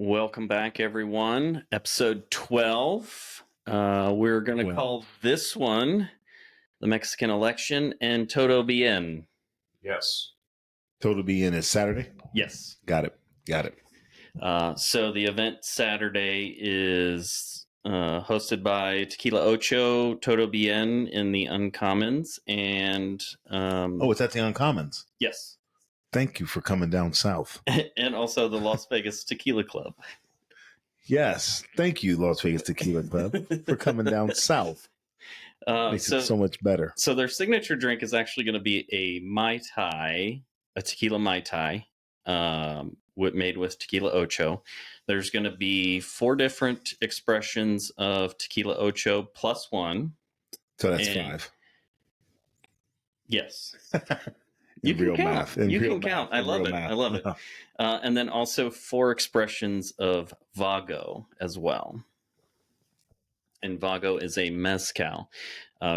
Welcome back, everyone. Episode 12. We're going to call this one the Mexican election and Todo Bien. Yes. Todo Bien is Saturday? Yes. Got it. So the event Saturday is hosted by Tequila Ocho, Todo Bien in the Uncommons, and... it's at the Uncommons. Yes. Thank you for coming down south. And also the Las Vegas Tequila Club. Yes. Thank you, Las Vegas Tequila Club, for coming down south. Makes it so much better. So their signature drink is actually going to be a Mai Tai, a tequila Mai Tai, made with Tequila Ocho. There's going to be 4 different expressions of Tequila Ocho plus 1. So that's 5. Yes. You can count. You can count. I love it. And then also 4 expressions of Vago as well. And Vago is a mezcal.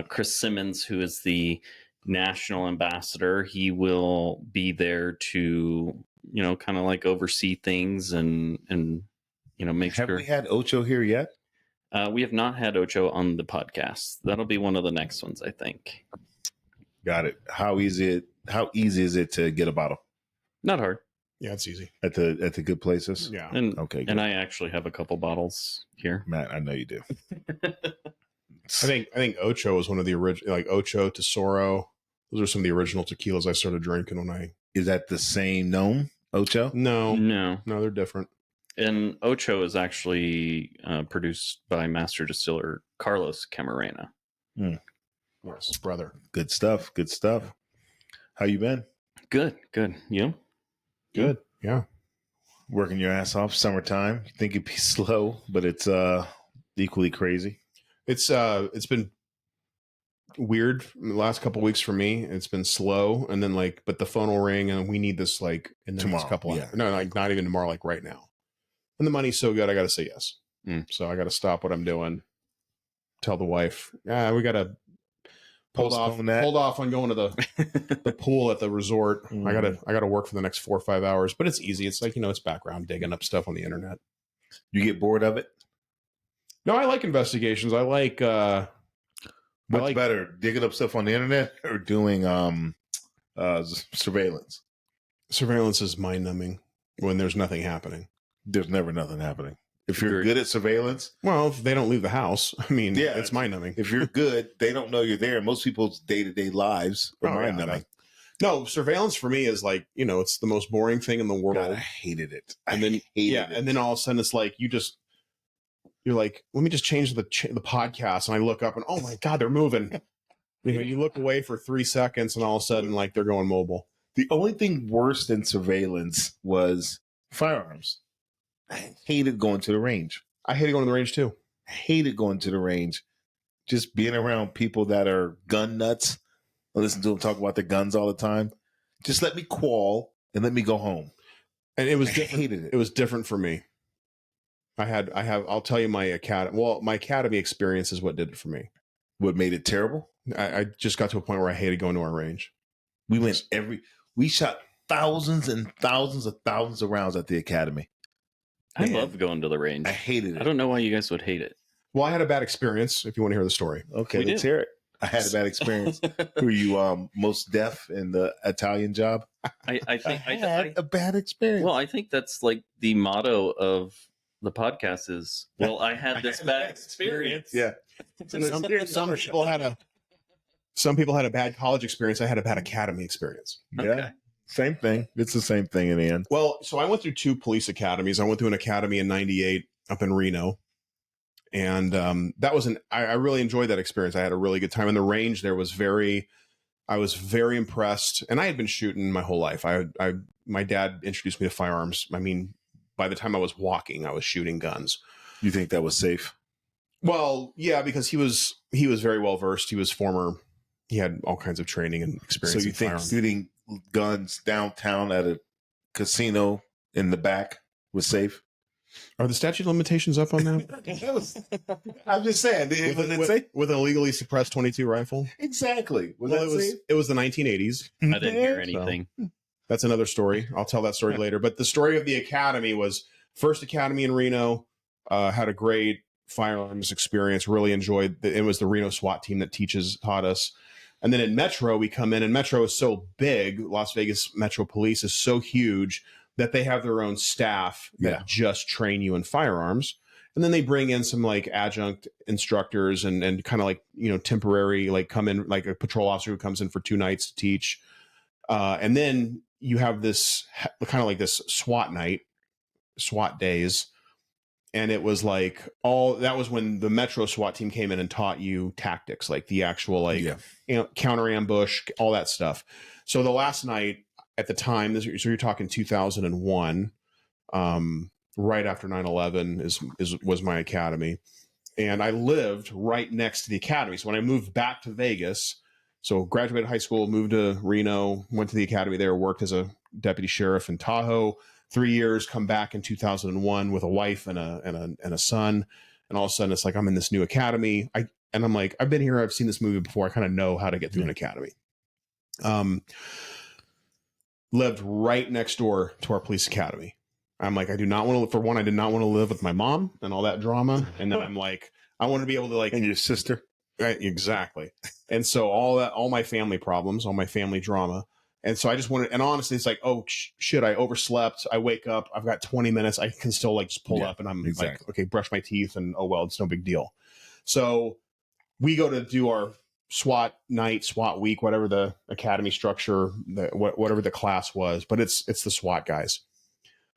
Chris Simmons, who is the national ambassador, he will be there to, kind of like oversee things and make sure. Have we had Ocho here yet? We have not had Ocho on the podcast. That'll be one of the next ones, I think. Got it. How easy is it to get a bottle? Not hard. Yeah, it's easy. At the good places? Yeah. Okay. Good. And I actually have a couple bottles here. Matt, I know you do. I think Ocho is one of the original, like Ocho, Tesoro. Those are some of the original tequilas I started drinking when I... Is that the same gnome, Ocho? No, they're different. And Ocho is actually produced by master distiller Carlos Camarena. Yes, brother. Good stuff. How you been? Good. You? Good. Yeah. Working your ass off. Summertime. You think it'd be slow, but it's equally crazy. It's been weird the last couple of weeks for me. It's been slow, and then but the phone will ring, and we need this in the tomorrow, next couple of no, not even tomorrow, like right now. And the money's so good, I got to say yes. So I got to stop what I'm doing. Tell the wife, we got to hold off on going to the pool at the resort. I gotta work for the next 4 or 5 hours, but it's easy. It's it's background digging up stuff on the internet. You get bored of it? No, I like investigations. I like what's better, digging up stuff on the internet or doing surveillance? Surveillance is mind numbing when there's nothing happening. There's never nothing happening. If you're good at surveillance, well, if they don't leave the house, it's mind numbing. If you're good, they don't know you're there. Most people's day-to-day lives are mind numbing. No, surveillance for me is it's the most boring thing in the world. God, I hated it. And then all of a sudden it's you're like, let me just change the podcast, and I look up and oh my God, they're moving. You look away for 3 seconds, and all of a sudden they're going mobile. The only thing worse than surveillance was firearms. I hated going to the range. I hated going to the range too. I hated going to the range. Just being around people that are gun nuts. I listen to them talk about their guns all the time. Just let me qual and let me go home. And it was different. Hated it. It was different for me. I'll tell you my academy experience is what did it for me. What made it terrible? I just got to a point where I hated going to our range. We shot thousands and thousands of rounds at the academy. I love going to the range. I hated it. I don't know why you guys would hate it. Well, I had a bad experience, if you want to hear the story. Okay, let's hear it. I had a bad experience. Were you most deaf in the Italian job? I think I had a bad experience. Well, I think that's the motto of the podcast is, I had this bad experience. Yeah. Some people had a bad college experience. I had a bad academy experience. Okay. Yeah. Same thing. It's the same thing in the end. Well, so I went through 2 police academies. I went through an academy in 98 up in Reno. And that was I really enjoyed that experience. I had a really good time. And the range there was I was very impressed. And I had been shooting my whole life. My dad introduced me to firearms. By the time I was walking, I was shooting guns. You think that was safe? Well, yeah, because he was very well versed. He had all kinds of training and experience. So you think shooting guns downtown at a casino in the back was safe? Are the statute of limitations up on that? I'm just saying. With a legally suppressed .22 rifle? Exactly. It was the 1980s. I didn't hear anything. So, that's another story. I'll tell that story later. But the story of the academy was First academy in Reno, had a great firearms experience. Really enjoyed it. Was the Reno SWAT team that taught us. And then in Metro, we come in, and Metro is so big. Las Vegas Metro Police is so huge that they have their own staff that just train you in firearms. And then they bring in some like adjunct instructors and kind of like, temporary, like come in like a patrol officer who comes in for 2 nights to teach. And then you have this kind of like this SWAT night, SWAT days. And it was like that was when the Metro SWAT team came in and taught you tactics, like the actual counter ambush, all that stuff. So the last night at the time, so you're talking 2001, right after 9/11 was my academy. And I lived right next to the academy. So when I moved back to Vegas, so graduated high school, moved to Reno, went to the academy there, worked as a deputy sheriff in Tahoe, 3 years, come back in 2001 with a wife and a son. And all of a sudden it's like, I'm in this new academy. And I'm like, I've been here. I've seen this movie before. I kind of know how to get through an academy. Lived right next door to our police academy. I'm like, I did not want to live with my mom and all that drama. And then I'm like, I want to be able to like, and your sister. Right, exactly. And so all my family problems, all my family drama. And so I just wanted, and honestly, it's like, oh shit, I overslept. I wake up, I've got 20 minutes. I can still like just pull up and I'm like, okay, brush my teeth and oh, well, it's no big deal. So we go to do our SWAT night, SWAT week, whatever the academy structure, whatever the class was, but it's the SWAT guys.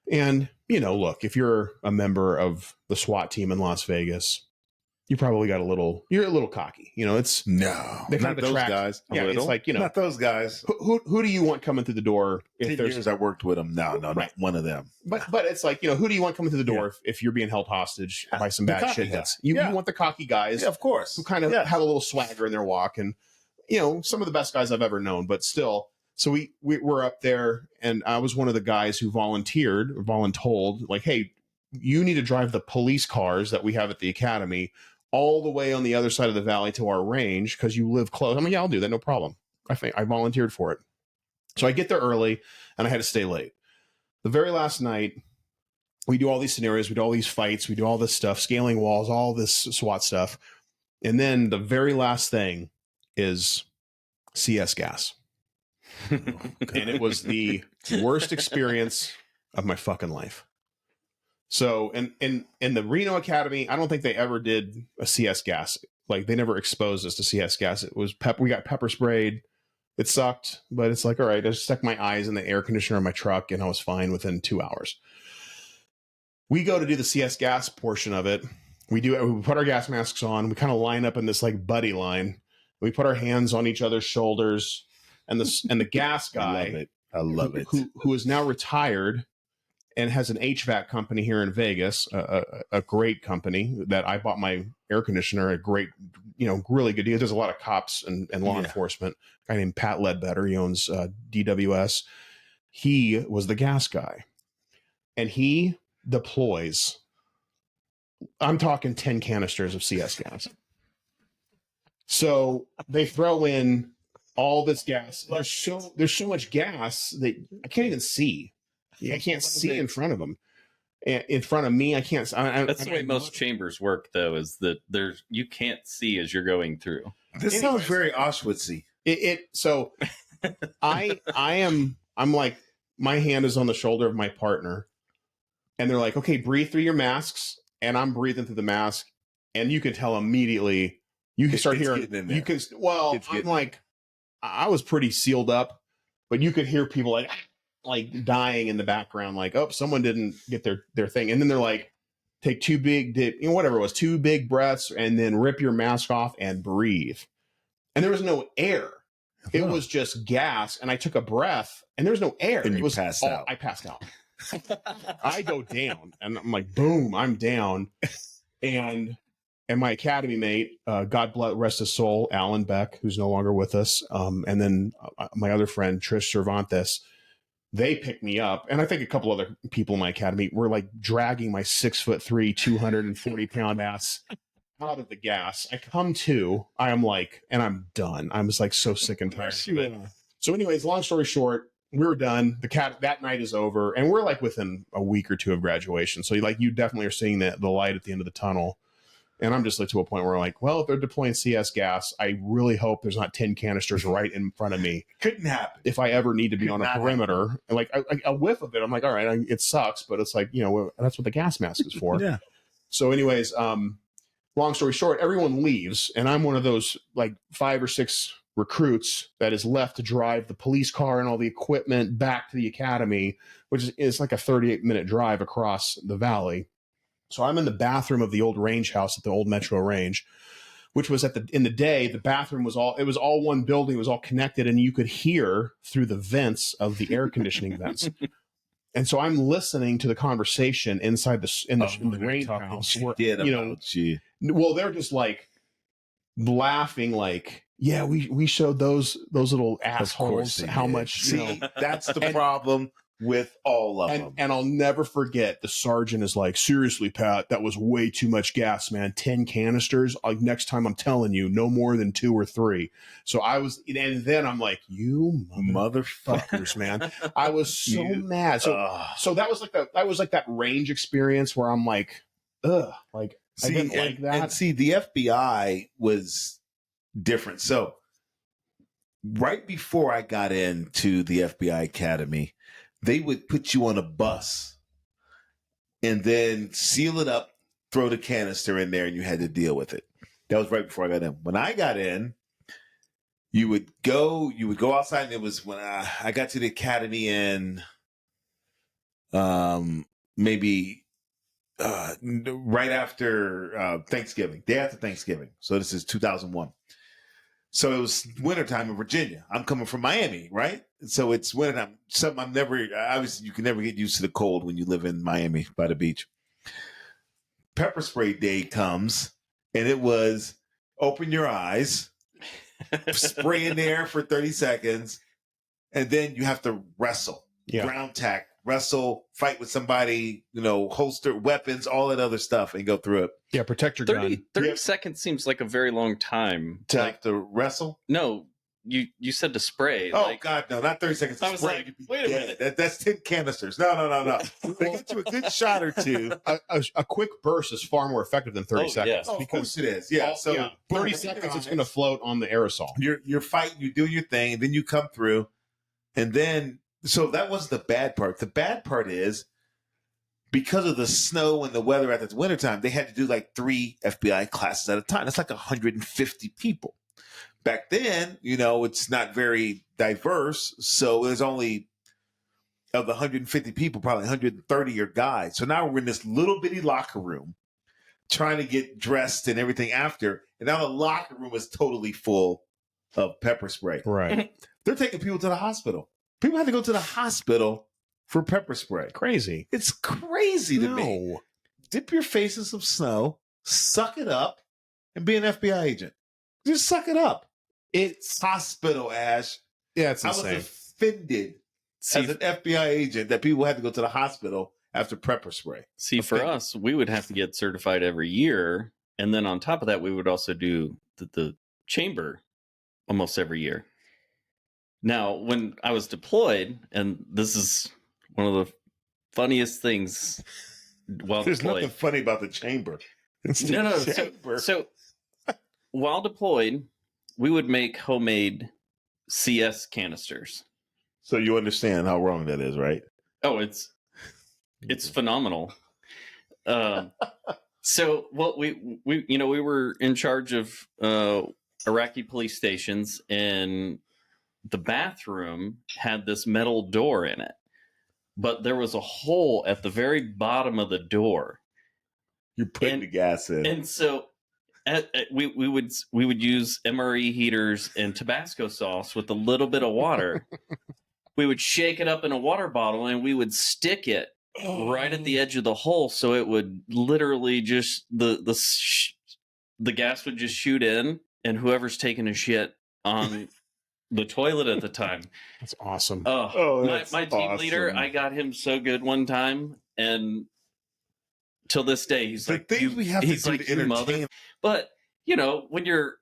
And, look, if you're a member of the SWAT team in Las Vegas, you probably you're a little cocky. It's not those guys. Yeah, it's like, not those guys. Who do you want coming through the door? If 10 years I worked with them. No, right. Not one of them. But it's like, who do you want coming through the door if you're being held hostage by some bad shitheads? You want the cocky guys, of course, who kind of have a little swagger in their walk, and some of the best guys I've ever known. But still, so we were up there, and I was one of the guys who voluntold, like, hey, you need to drive the police cars that we have at the academy all the way on the other side of the valley to our range because you live close. I'm like, yeah, I'll do that. No problem. I volunteered for it. So I get there early and I had to stay late. The very last night, we do all these scenarios, we do all these fights, we do all this stuff, scaling walls, all this SWAT stuff. And then the very last thing is CS gas. And it was the worst experience of my fucking life. So in the Reno Academy, I don't think they ever did a CS gas. Like they never exposed us to CS gas. It was we got pepper sprayed. It sucked, but it's like, all right, I just stuck my eyes in the air conditioner in my truck and I was fine within 2 hours. We go to do the CS gas portion of it. We put our gas masks on. We kind of line up in this like buddy line. We put our hands on each other's shoulders, and the gas guy, I love it. Who is now retired and has an HVAC company here in Vegas, a great company that I bought my air conditioner, a great, really good deal. There's a lot of cops and law enforcement. A guy named Pat Ledbetter, he owns DWS. He was the gas guy. And he deploys, I'm talking 10 canisters of CS gas. So they throw in all this gas. There's so much gas that I can't even see. I can't see in front of them. In front of me, I can't. That's the way most chambers work, though, is that you can't see as you're going through. This sounds very Auschwitz-y. So I'm like, my hand is on the shoulder of my partner, and they're like, okay, breathe through your masks, and I'm breathing through the mask, and you can tell immediately. You can start hearing. You can. Well, I'm like, I was pretty sealed up, but you could hear people like dying in the background, like, oh, someone didn't get their thing. And then they're like, take two big breaths and then rip your mask off and breathe. And there was no air. It was just gas. And I took a breath and there was no air. And you passed out. I passed out. I go down and I'm like, boom, I'm down. And my academy mate, God rest his soul, Alan Beck, who's no longer with us. And then my other friend, Trish Cervantes, they picked me up, and I think a couple other people in my academy were like dragging my 6'3", 240-pound ass out of the gas. I come to, I am like, and I'm done. I'm just like so sick and tired. So anyways, long story short, we were done. That night is over, and we're like within a week or two of graduation. So like you definitely are seeing the light at the end of the tunnel. And I'm just like to a point where I'm like, well, if they're deploying CS gas, I really hope there's not 10 canisters right in front of me. Couldn't happen. If I ever need to be on a perimeter, and like a whiff of it, I'm like, all right, it sucks, but it's like, that's what the gas mask is for. Yeah. So anyways, long story short, everyone leaves, and I'm one of those like 5 or 6 recruits that is left to drive the police car and all the equipment back to the academy, which is like a 38-minute drive across the valley. So I'm in the bathroom of the old range house at the old Metro Range, which was in the day, the bathroom was all one building, it was all connected, and you could hear through the vents of the air conditioning vents. And so I'm listening to the conversation inside in the range house. Well, they're just like laughing, like, yeah, we showed those little assholes how much. See, that's the problem with all of them. And I'll never forget, the sergeant is like, seriously, Pat, that was way too much gas, man. 10 canisters. Like, next time I'm telling you, no more than 2 or 3. So and then I'm like, you motherfuckers, man. I was so mad. So that was like that range experience where I'm like, ugh, like, I didn't like that. And see, the FBI was different. So right before I got into the FBI Academy, they would put you on a bus and then seal it up, throw the canister in there, and you had to deal with it. That was right before I got in. When I got in, you would go outside, and it was when I got to the academy in maybe right after Thanksgiving, day after Thanksgiving. So this is 2001. So it was wintertime in Virginia. I'm coming from Miami, right? So it's wintertime. Obviously you can never get used to the cold when you live in Miami by the beach. Pepper spray day comes, and it was open your eyes, spray in there for 30 seconds, and then you have to wrestle, ground tack, wrestle, fight with somebody, holster weapons, all that other stuff, and go through it. Yeah, protect your 30 seconds seems like a very long time. To have to wrestle? No, you said to spray. Oh, God, no, not 30 seconds. I was like, wait a minute. That's 10 canisters. No. They get you a good shot or two. A quick burst is far more effective than 30 seconds. Yes. Of course it is. Yeah. So 30 seconds, it's going to float on the aerosol. You're fighting, you do your thing, and then you come through, and then... So that was the bad part. The bad part is because of the snow and the weather at the wintertime, they had to do like 3 FBI classes at a time. That's like 150 people. Back then, it's not very diverse. So there's only, of the 150 people, probably 130 are guys. So now we're in this little bitty locker room trying to get dressed and everything after. And now the locker room is totally full of pepper spray. Right. They're taking people to the hospital. People had to go to the hospital for pepper spray. Crazy. It's crazy to me. Dip your face in some snow, suck it up, and be an FBI agent. Just suck it up. It's hospital, Ash. Yeah, it's insane. I was offended as an FBI agent that people had to go to the hospital after pepper spray. See, for us, we would have to get certified every year. And then on top of that, we would also do the chamber almost every year. Now, when I was deployed, and this is one of the funniest things while There's deployed. nothing funny about the chamber. No. So while deployed, we would make homemade CS canisters. So you understand how wrong that is, right? Oh, it's phenomenal. So we were in charge of Iraqi police stations, and the bathroom had this metal door in it, but there was a hole at the very bottom of the door. You're putting the gas in, and so we would use MRE heaters and Tabasco sauce with a little bit of water. We would shake it up in a water bottle, and we would stick it right at the edge of the hole, so it would literally just the gas would just shoot in, and whoever's taking a shit on the toilet at the time. That's awesome. My team leader, I got him so good one time, and till this day, he's like, we have to do to entertain. But when you're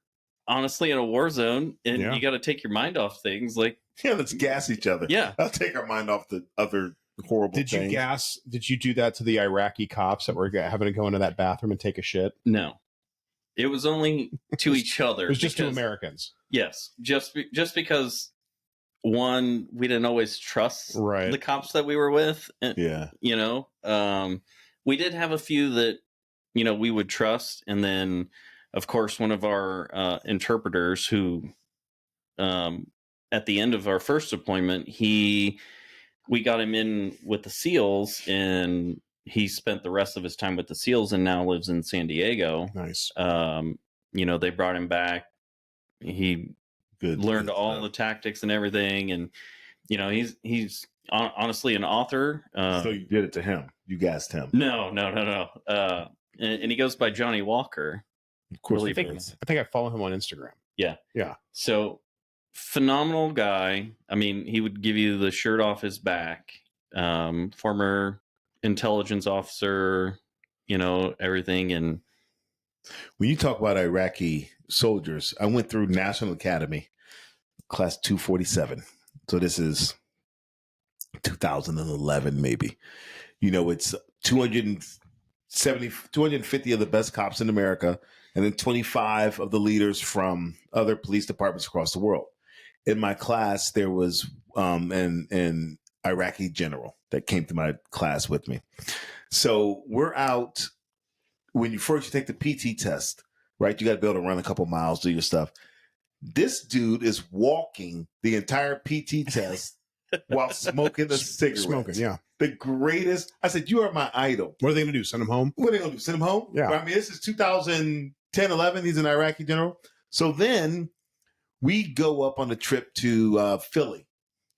honestly in a war zone and you got to take your mind off things, like Yeah, let's gas each other. Yeah. I'll take our mind off the other horrible Did you do that to the Iraqi cops that were having to go into that bathroom and take a shit? No. It was only to each other. It was just to Americans. Yes. Just because, one, we didn't always trust the cops that we were with. And, you know, we did have a few that, you know, we would trust. And then, of course, one of our interpreters who, at the end of our first deployment, we got him in with the SEALs, and he spent the rest of his time with the SEALs and now lives in San Diego. Nice. You know, they brought him back. He learned all the tactics and everything. And, you know, he's honestly an author. So you did it to him. You gassed him. No. And he goes by Johnny Walker. Of course. I think I follow him on Instagram. Yeah. Yeah. So phenomenal guy. I mean, he would give you the shirt off his back. Former intelligence officer, you know, everything. And when you talk about Iraqi soldiers, I went through National Academy, class 247. So this is 2011, maybe. You know, it's 250 of the best cops in America, and then 25 of the leaders from other police departments across the world. In my class, there was an Iraqi general that came to my class with me. So we're out. When you take the PT test, right? You got to be able to run a couple miles, do your stuff. This dude is walking the entire PT test while smoking a cigarette. Smoking, yeah. The greatest. I said, you are my idol. What are they going to do? Send him home? What are they going to do? Send him home? Yeah. I mean, this is 2010, 11. He's an Iraqi general. So then we go up on a trip to Philly,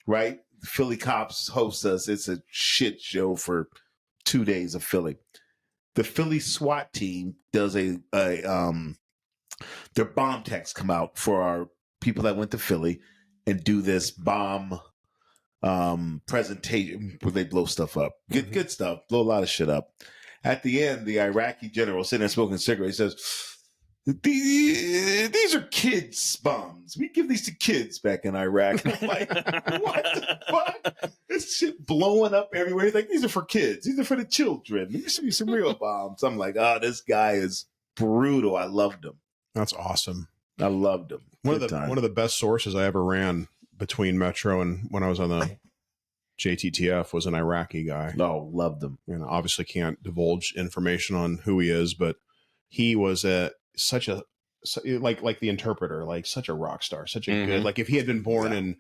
right? The Philly cops host us. It's a shit show for 2 days of Philly. The Philly SWAT team does their bomb techs come out for our people that went to Philly and do this bomb presentation where they blow stuff up. Good stuff. Blow a lot of shit up. At the end, the Iraqi general sitting there smoking a cigarette, he says, these are kids' bombs. We give these to kids back in Iraq. I'm like, what the fuck? This shit blowing up everywhere. He's like, these are for kids. These are for the children. Let me show you some real bombs. I'm like, oh, this guy is brutal. I loved him. That's awesome. I loved him. One of the best sources I ever ran between Metro and when I was on the JTTF was an Iraqi guy. Oh, loved him. And obviously can't divulge information on who he is, but he was like the interpreter, like such a rock star, such a good, like if he had been born in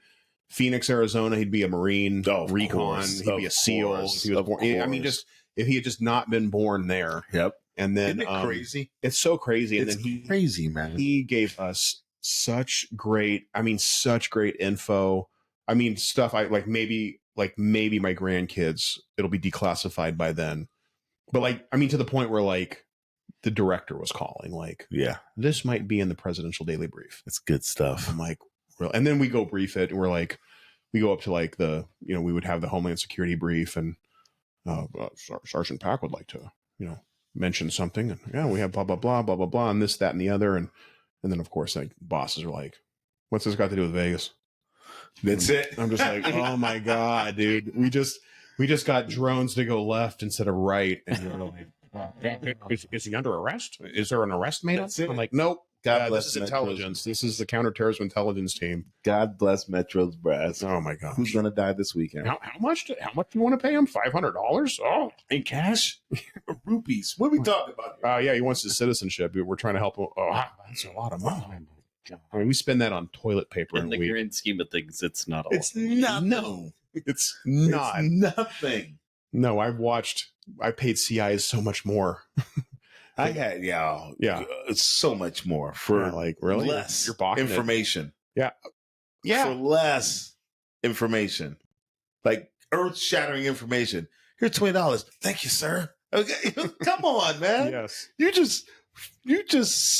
Phoenix, Arizona, he'd be a Marine, recon, he'd be a SEAL. He was born. I mean, just if he had just not been born there. Yep. And then Isn't it crazy? It's so crazy. And it's then crazy, man. He gave us such great info. I mean, stuff maybe my grandkids, it'll be declassified by then. But to the point where the director was calling, this might be in the presidential daily brief. It's good stuff. I'm like, real. And then we go brief it, and we're like, we go up to we would have the Homeland Security brief, and Sergeant Pack would like to, mention something, and we have blah blah blah blah blah blah, and this, that, and the other, and then of course bosses are like, what's this got to do with Vegas? That's it. I'm just like, oh my god, dude, we just got drones to go left instead of right, and you're like, is he under arrest? Is there an arrest made? I'm like, nope. God bless. This is intelligence. This is the counterterrorism intelligence team. God bless Metro's brass. Oh my god, who's gonna die this weekend? How much do you want to pay him? $500? Oh, in cash? Rupees? What are we talking about? Yeah, he wants his citizenship. We're trying to help him. Oh, that's a lot of money. I mean, we spend that on toilet paper. In the grand scheme of things, it's not a lot. It's nothing. No, it's not. It's nothing. No, I paid CIs so much more. I had, so much more for really less information. Yeah. For less information, earth-shattering information. Here's $20. Thank you, sir. Okay, come on, man. Yes, you just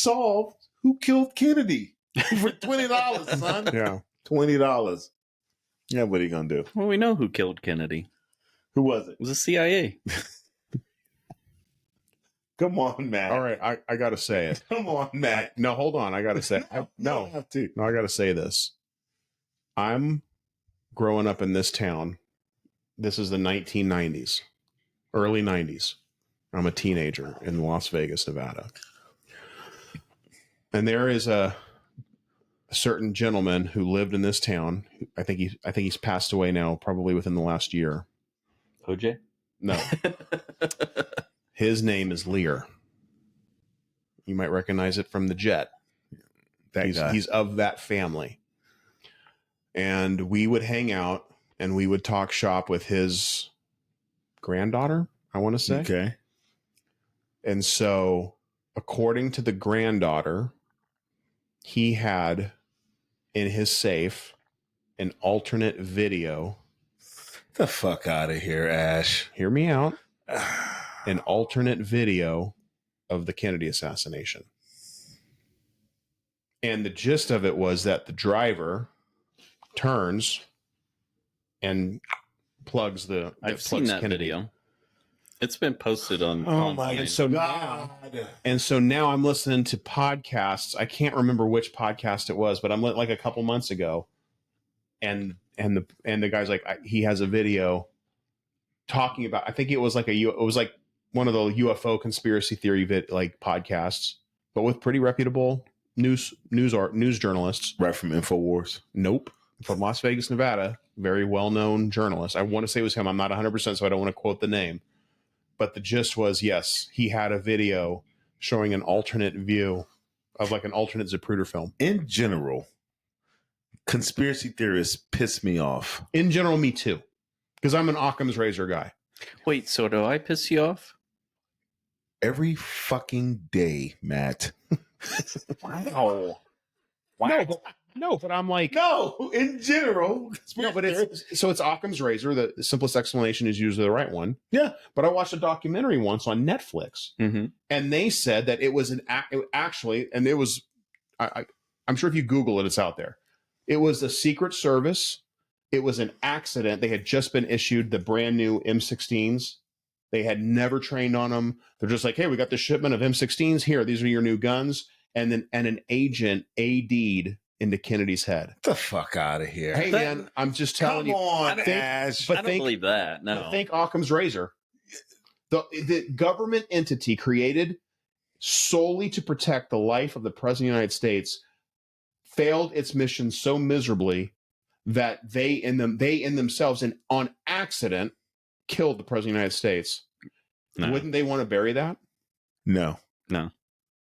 solved who killed Kennedy for $20, son. Yeah, $20. Yeah, what are you gonna do? Well, we know who killed Kennedy. Who was it? It was the CIA. Come on, Matt. All right, I got to say it. Come on, Matt. No, hold on. I got to say no, I have to. No, I got to say this. I'm growing up in this town. This is the 1990s, early 90s. I'm a teenager in Las Vegas, Nevada. And there is a certain gentleman who lived in this town. I think he's passed away now, probably within the last year. OJ? No. His name is Lear. You might recognize it from the Jet. He's of that family. And we would hang out and we would talk shop with his granddaughter, I want to say. Okay. And so, according to the granddaughter, he had in his safe an alternate video. The fuck out of here, Ash. Hear me out. An alternate video of the Kennedy assassination. And the gist of it was that the driver turns and plugs the. I've seen that Kennedy. Video. It's been posted on. Oh my And so God. now I'm listening to podcasts. I can't remember which podcast it was, but I'm like a couple months ago, and the guy's like, he has a video talking about. I think it was like one of the UFO conspiracy theory like podcasts, but with pretty reputable news journalists. Right from InfoWars. Nope, from Las Vegas, Nevada. Very well known journalist. I want to say it was him. I'm not 100%, so I don't want to quote the name. But the gist was, yes, he had a video showing an alternate view of like an alternate Zapruder film. In general, conspiracy theorists piss me off. In general, me too. Because I'm an Occam's razor guy. Wait, so do I piss you off? Every fucking day, Matt. Wow. No, but I'm like... No, in general. No, but it's Occam's razor. The simplest explanation is usually the right one. Yeah. But I watched a documentary once on Netflix, and they said that it was I'm sure if you Google it, it's out there. It was the Secret Service. It was an accident. They had just been issued the brand new M16s. They had never trained on them. They're just like, hey, we got this shipment of M16s here. These are your new guns. And an agent AD'd into Kennedy's head. Get the fuck out of here. Hey, man, I'm just telling you. Come on, Ash. I don't believe that. No. Think Occam's razor. The government entity created solely to protect the life of the President of the United States failed its mission so miserably that they in themselves and on accident killed the President of the United States. No. Wouldn't they want to bury that? No.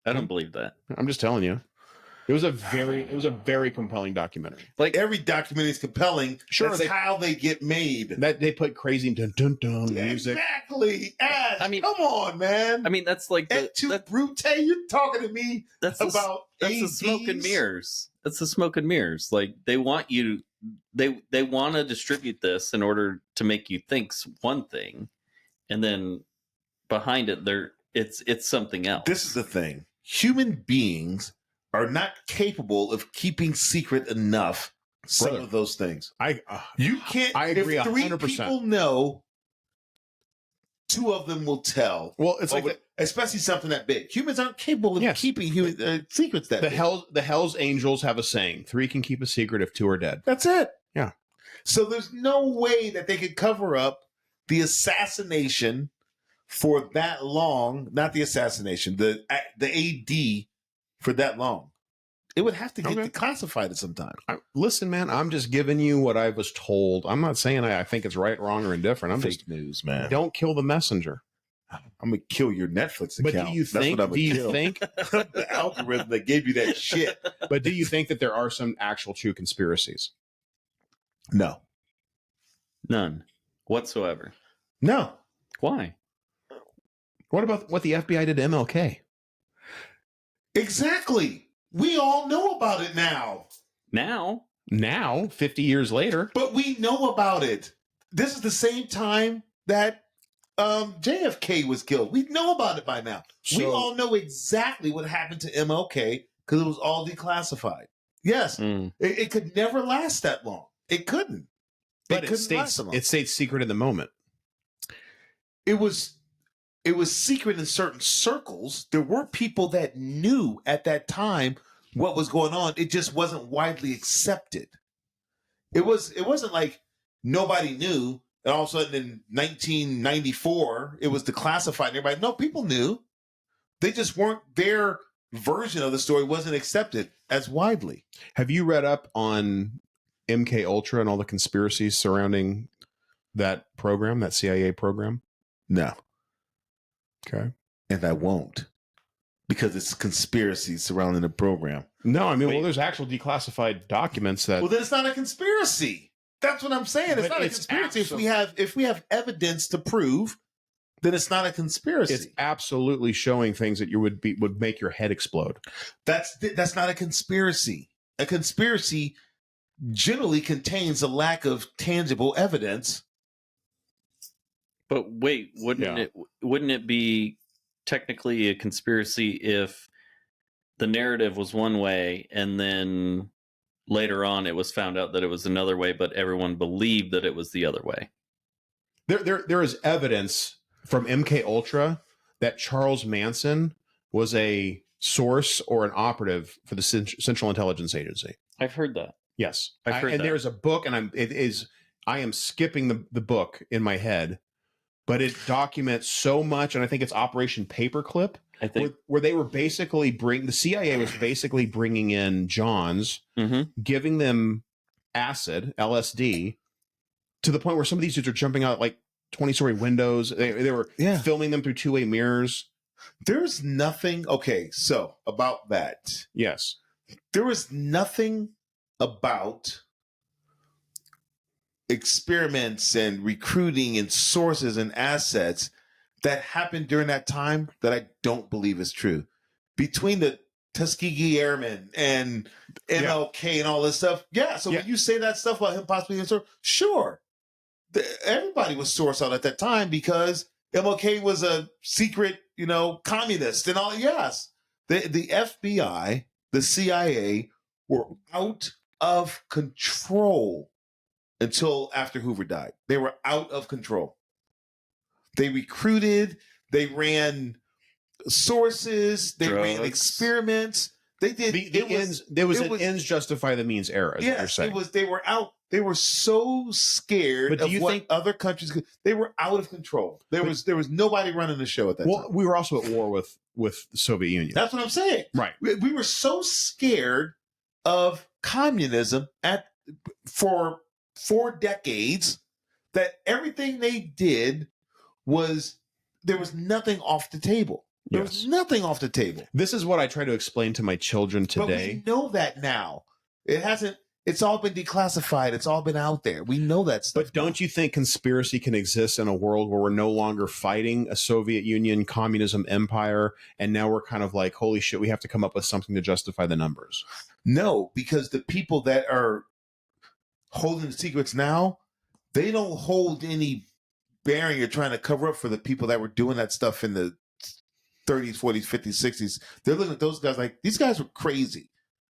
I don't believe that. I'm just telling you. It was a very compelling documentary. Like every documentary is compelling. Sure, that's how they get made. That they put crazy dun dun dun music. Exactly. Ash, I mean, come on, man. I mean, that's like Brute. You're talking to me about that's the smoke and mirrors. That's the smoke and mirrors. Like they want you. They want to distribute this in order to make you think one thing, and then behind it, it's something else. This is the thing. Human beings are not capable of keeping secret enough some of those things. You can't. I agree. If 3 100%. people know, 2 of them will tell. Well, it's like especially something that big. Humans aren't capable of keeping secrets that big. The Hell's Angels have a saying: 3 can keep a secret if 2 are dead. That's it. Yeah. So there's no way that they could cover up the assassination for that long. Not the assassination, the AD for that long. It would have to get declassified at some time. Listen, man, I'm just giving you what I was told. I'm not saying I think it's right, wrong, or indifferent. I'm fake news, man. Don't kill the messenger. I'm gonna kill your Netflix account. But do you think? The algorithm that gave you that shit? But do you think that there are some actual true conspiracies? No, none whatsoever. No. Why? What about what the FBI did to MLK? Exactly. We all know about it now. Now, 50 years later. But we know about it. This is the same time that JFK was killed. We know about it by now. We all know exactly what happened to MLK because it was all declassified. Yes, it could never last that long. It couldn't. But it stayed secret in the moment. It was secret in certain circles. There were people that knew at that time what was going on. It just wasn't widely accepted. It wasn't like nobody knew. And all of a sudden in 1994, it was declassified. And everybody, no, people knew. They just weren't, their version of the story wasn't accepted as widely. Have you read up on MK Ultra and all the conspiracies surrounding that program, that CIA program? No. Okay. And I won't, because it's conspiracy surrounding the program. No, I mean, well, there's actual declassified documents that. Well, then it's not a conspiracy. That's what I'm saying. It's But not a conspiracy. If we have evidence to prove, then it's not a conspiracy. It's absolutely showing things that you would make your head explode. That's not a conspiracy. A conspiracy generally contains a lack of tangible evidence. But wait, wouldn't it be technically a conspiracy if the narrative was one way and then later on it was found out that it was another way, but everyone believed that it was the other way? There is evidence from MK Ultra that Charles Manson was a source or an operative for the Central Intelligence Agency. I've heard that. Yes, I've heard that. And there's a book, and I am skipping the book in my head, but it documents so much, and I think it's Operation Paperclip. I think where they were basically the CIA was basically bringing in Johns, giving them acid, LSD, to the point where some of these dudes are jumping out like 20-story windows. They were filming them through two-way mirrors. There's nothing. Okay, so about that. Yes. There was nothing about experiments and recruiting and sources and assets that happened during that time that I don't believe is true. Between the Tuskegee Airmen and MLK and all this stuff. Yeah. So when you say that stuff about him possibly being a source, sure. Everybody was sourced out at that time because MLK was a secret, communist and all. Yes. The FBI, the CIA were out of control until after Hoover died. They were out of control. They recruited, they ran sources, they ran experiments. They did ends justify the means era. Is what you're saying. They were out. They were so scared of what other countries could. They were out of control. There was nobody running the show at that time. Well, we were also at war with the Soviet Union. That's what I'm saying. Right. We were so scared of communism for 4 decades that everything they did there was nothing off the table. There was nothing off the table. This is what I try to explain to my children today. But we know that now. It's all been declassified. It's all been out there. We know that stuff. But don't you think conspiracy can exist in a world where we're no longer fighting a Soviet Union communism empire, and now we're kind of like, holy shit, we have to come up with something to justify the numbers? No, because the people that are holding the secrets now, they don't hold any bearing or trying to cover up for the people that were doing that stuff in the 30s, 40s, 50s, 60s. They're looking at those guys like, these guys were crazy.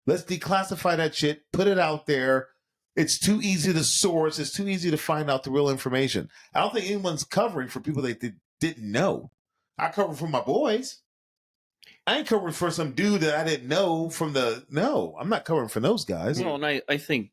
Let's declassify that shit, put it out there. It's too easy to source. It's too easy to find out the real information. I don't think anyone's covering for people they didn't know. I cover for my boys. I ain't covering for some dude that I didn't know No, I'm not covering for those guys. Well, and I think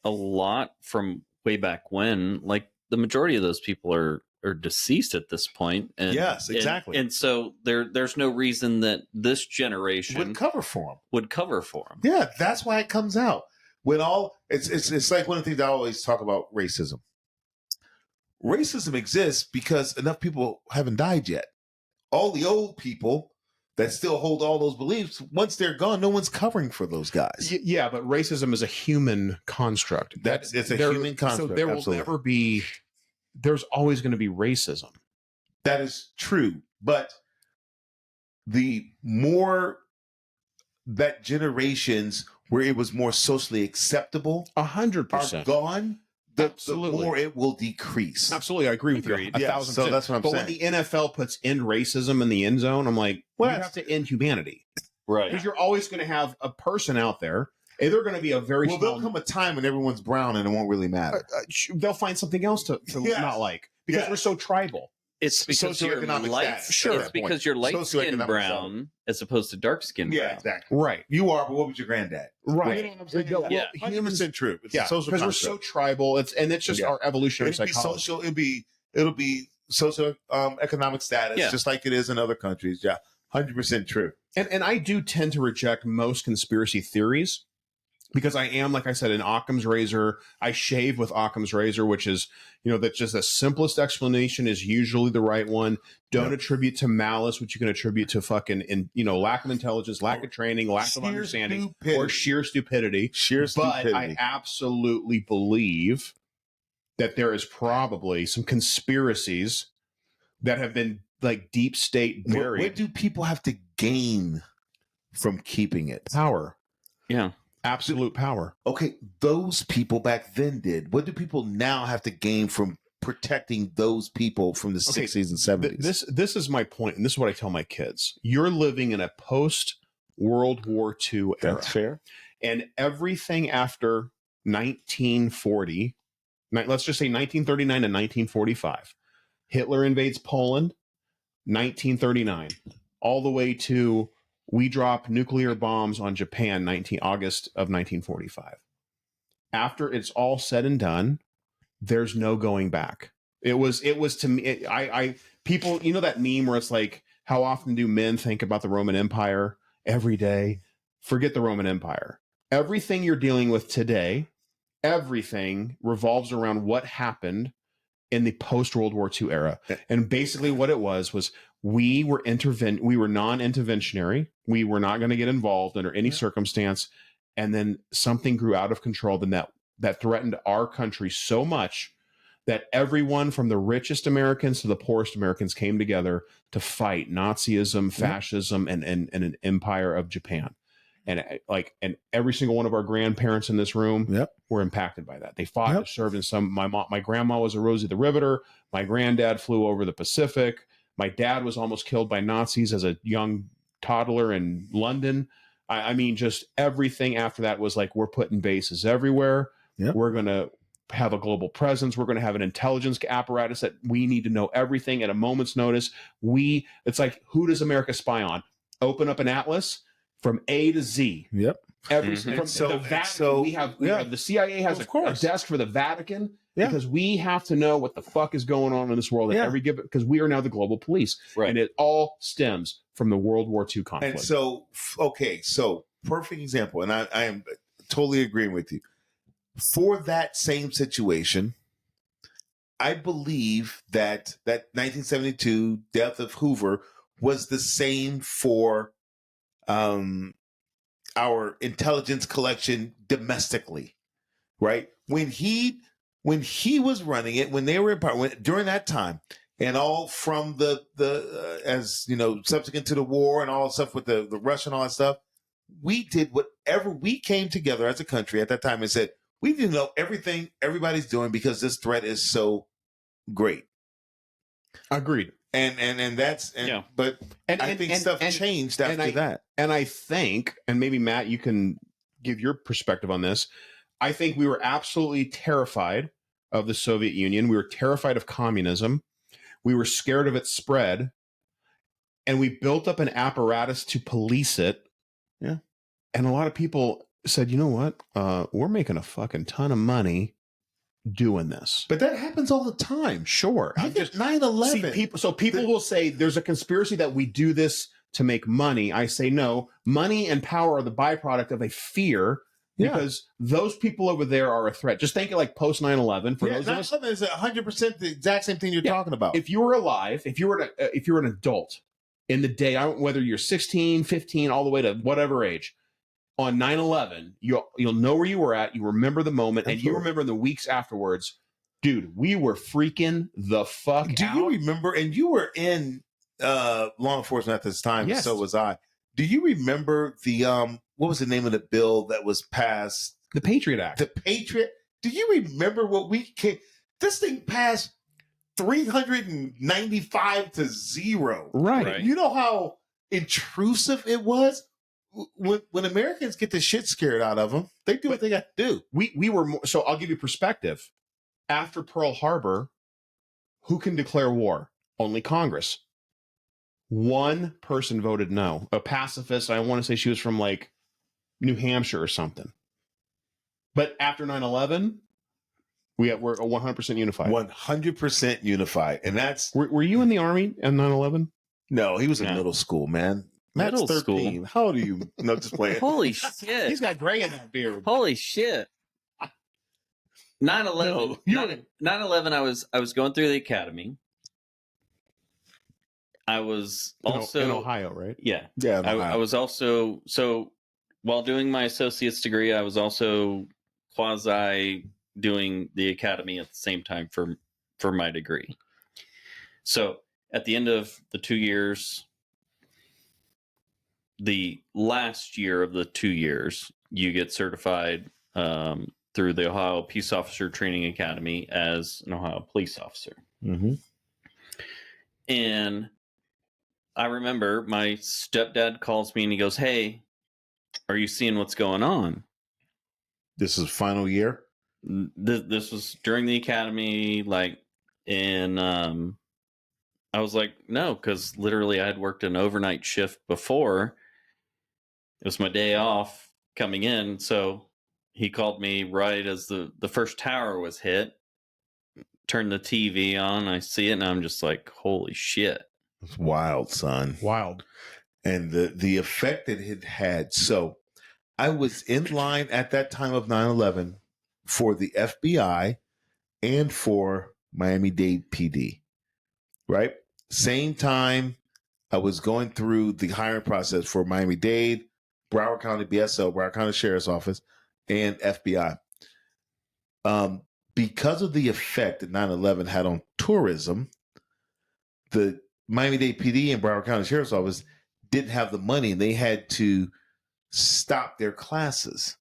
a lot from way back when, like the majority of those people are deceased at this point. And, yes, exactly. And so there's no reason that this generation would cover for them. Yeah, that's why it comes out. It's like one of the things I always talk about racism. Racism exists because enough people haven't died yet. All the old people that still hold all those beliefs, once they're gone, no one's covering for those guys. Yeah, but racism is a human construct. It's a human construct. So there will never be, there's always going to be racism. That is true. But the more that generations where it was more socially acceptable 100% are gone, the more it will decrease. Absolutely. I agree with you. 1,000%. So that's what I'm saying. But when the NFL puts end racism in the end zone, I'm like, you have to end humanity. Right. Because you're always going to have a person out there. And they're going to be a very small... there'll come a time when everyone's brown and it won't really matter. They'll find something else to not like. Because we're so tribal. It's because you're socioeconomic light. status. Sure, That's it's the point. because you're light skin Socioeconomic brown as opposed to dark skin brown. Yeah, exactly. Right. You are, but what was your granddad? Right. You know what I'm saying? Well, Yeah. 100% true. It's a Yeah, social because we're so construct. tribal. It's just Yeah. our evolutionary It'll be psychology. social. It'll be social economic status, Yeah. just like it is in other countries. Yeah, 100% true. And I do tend to reject most conspiracy theories because I am, like I said, an Occam's razor. I shave with Occam's razor, which is, that's just the simplest explanation is usually the right one. Don't attribute to malice, which you can attribute to fucking, lack of intelligence, lack of training, lack of understanding, or sheer stupidity. But I absolutely believe that there is probably some conspiracies that have been like deep state buried. What do people have to gain from keeping it? Power. Yeah. Absolute power. Okay, those people back then did. What do people now have to gain from protecting those people from the 60s and 70s? This is my point, and this is what I tell my kids. You're living in a post-World War II era. That's fair. And everything after 1940, let's just say 1939 and 1945, Hitler invades Poland, 1939, all the way to we drop nuclear bombs on Japan, August of 1945. After it's all said and done, there's no going back. It was to me, people, that meme where it's like, how often do men think about the Roman Empire? Every day. Forget the Roman Empire. Everything you're dealing with today, everything revolves around what happened in the post-World War II era. And basically what it was we were non-interventionary. We were not going to get involved under any circumstance. And then something grew out of control that threatened our country so much that everyone from the richest Americans to the poorest Americans came together to fight Nazism, fascism, and an empire of Japan. And every single one of our grandparents in this room were impacted by that. They fought, served in some. My grandma was a Rosie the Riveter. My granddad flew over the Pacific. My dad was almost killed by Nazis as a young toddler in London. I mean, just everything after that was like, we're putting bases everywhere. We're going to have a global presence. We're going to have an intelligence apparatus that we need to know everything at a moment's notice. It's like, who does America spy on? Open up an atlas from A to Z. Yep. The Vatican, we have the CIA has a desk for the Vatican because we have to know what the fuck is going on in this world at every given, because we are now the global police. Right. And it all stems from the World War II conflict. And so perfect example. And I am totally agreeing with you. For that same situation, I believe that 1972 death of Hoover was the same for our intelligence collection domestically, right? When he was running it, when they were in power, during that time, and all from the subsequent to the war and all stuff with the Russia and all that stuff, we did whatever we came together as a country at that time and said, we didn't know everything everybody's doing because this threat is so great. Agreed. But I think stuff changed after that. And I think, and maybe Matt, you can give your perspective on this. I think we were absolutely terrified of the Soviet Union. We were terrified of communism. We were scared of its spread. And we built up an apparatus to police it. Yeah. And a lot of people said, you know what? We're making a fucking ton of money doing this. But that happens all the time. Sure. I think 9/11. People will say there's a conspiracy that we do this to make money. I say no. Money and power are the byproduct of a fear because those people over there are a threat. Just think of like post 9/11. For those of us, 9/11 is 100% the exact same thing you're talking about. If you were alive, if you were an adult in the day, whether you're 16, 15, all the way to whatever age, on 9/11, you'll know where you were at. You remember the moment, and you remember the weeks afterwards. Dude, we were freaking the fuck out. Do you remember? And you were in law enforcement at this time, yes. So was I. Do you remember the what was the name of the bill that was passed? The Patriot Act. The Patriot. Do you remember what we came? This thing passed 395 to 0. Right. You know how intrusive it was? When Americans get the shit scared out of them, they do what they got to do. We were more, so I'll give you perspective. After Pearl Harbor, who can declare war? only Congress. One person voted no. A pacifist. I want to say she was from like New Hampshire or something. But after 9/11, we're 100% unified. 100% unified. And that's... Were you in the Army at 9/11? No, he was in middle school, man. Matt's Middle 13. school. How old are you? No, just playing. Holy shit. He's got gray in that beard. Holy shit. 9/11. No, 9/11. I was going through the academy. I was also in Ohio, right? Yeah. Yeah, I was also, so while doing my associate's degree, I was also quasi doing the academy at the same time for my degree. So at the end of the 2 years, the last year of the 2 years, you get certified through the Ohio Peace Officer Training Academy as an Ohio police officer. Mm-hmm. And I remember my stepdad calls me and he goes, "Hey, are you seeing what's going on?" This is final year? This was during the academy, like, and I was like, no, because literally I had worked an overnight shift before. It was my day off coming in, so he called me right as the first tower was hit. Turned the TV on, I see it, and I'm just like, holy shit. It's wild, son. Wild. And the effect that it had. So I was in line at that time of 9/11 for the FBI and for Miami-Dade PD, right? Same time I was going through the hiring process for Miami-Dade, Broward County BSO, Broward County Sheriff's Office, and FBI. Because of the effect that 9/11 had on tourism, the Miami-Dade PD and Broward County Sheriff's Office didn't have the money, and they had to stop their classes.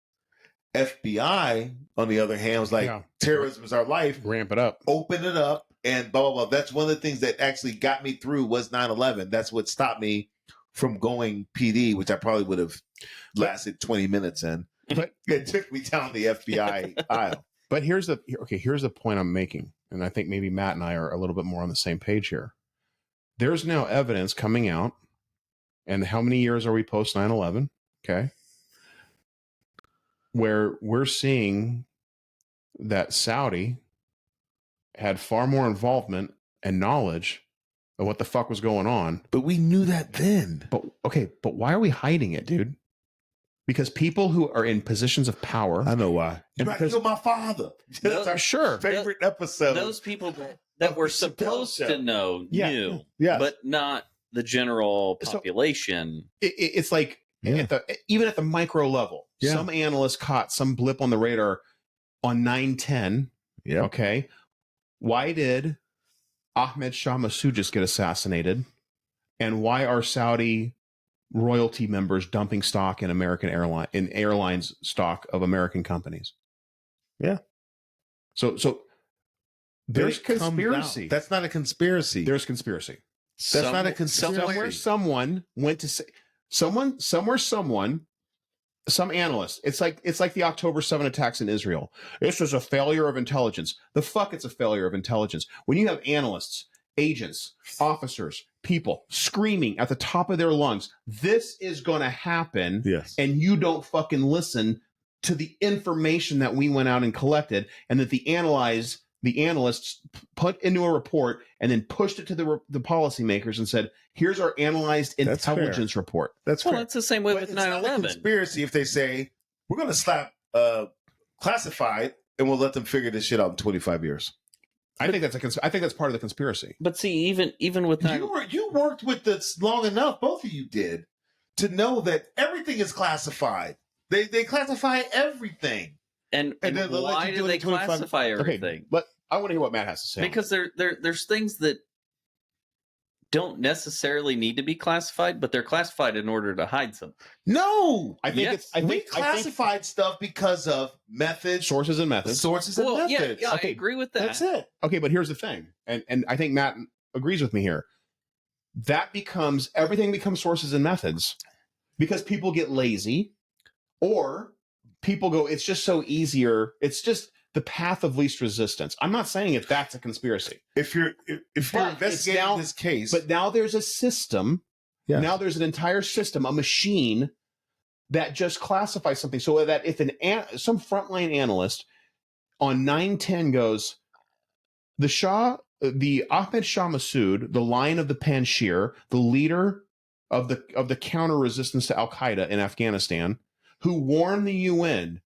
FBI, on the other hand, was like, terrorism is our life. Ramp it up. Open it up, and blah, blah, blah. That's one of the things that actually got me through was 9/11. That's what stopped me from going PD, which I probably would have lasted 20 minutes in. But it took me down the FBI aisle. But here's the point I'm making, and I think maybe Matt and I are a little bit more on the same page here. There's now evidence coming out, and how many years are we post 9/11? Okay. Where we're seeing that Saudi had far more involvement and knowledge of what the fuck was going on. But we knew that then. But why are we hiding it, dude? Because people who are in positions of power. I know why. And because you're my father. That's our favorite episode. Those people that were supposed to know knew, but not the general population. So it's like even at the micro level, some analyst caught some blip on the radar on 9/10. Yeah. Okay. Why did Ahmed Shah Massoud just get assassinated? And why are Saudi royalty members dumping stock in airlines stock of American companies? Yeah. So there's conspiracy. That's not a conspiracy. There's conspiracy. That's not a conspiracy. Somewhere someone went to say some analyst. It's like the October 7 attacks in Israel. This was a failure of intelligence. The fuck, it's a failure of intelligence. When you have analysts, agents, officers, people screaming at the top of their lungs, this is going to happen. Yes. And you don't fucking listen to the information that we went out and collected, and that the analysts put into a report and then pushed it to the policymakers and said, here's our analyzed intelligence report. That's fair. That's the same way with 9/11. Not a conspiracy if they say, we're going to slap classified and we'll let them figure this shit out in 25 years. I think that's part of the conspiracy. But see, even with that, you worked with this long enough, both of you did, to know that everything is classified. They classify everything. And why do they classify everything? Okay, but I want to hear what Matt has to say. Because there's things that don't necessarily need to be classified, but they're classified in order to hide something. No, I think we classified stuff because of methods, sources and methods. Yeah, okay, I agree with that. That's it. Okay, but here's the thing, and I think Matt agrees with me here. Everything becomes sources and methods because people get lazy, or people go, it's just so easier. It's just the path of least resistance. I'm not saying if that's a conspiracy. If you're investigating this case, but now there's a system. Yes. Now there's an entire system, a machine that just classifies something, so that if some frontline analyst on 9/10 goes, the Ahmed Shah Massoud, the Lion of the Panjshir, the leader of the counter resistance to Al Qaeda in Afghanistan, who warned the UN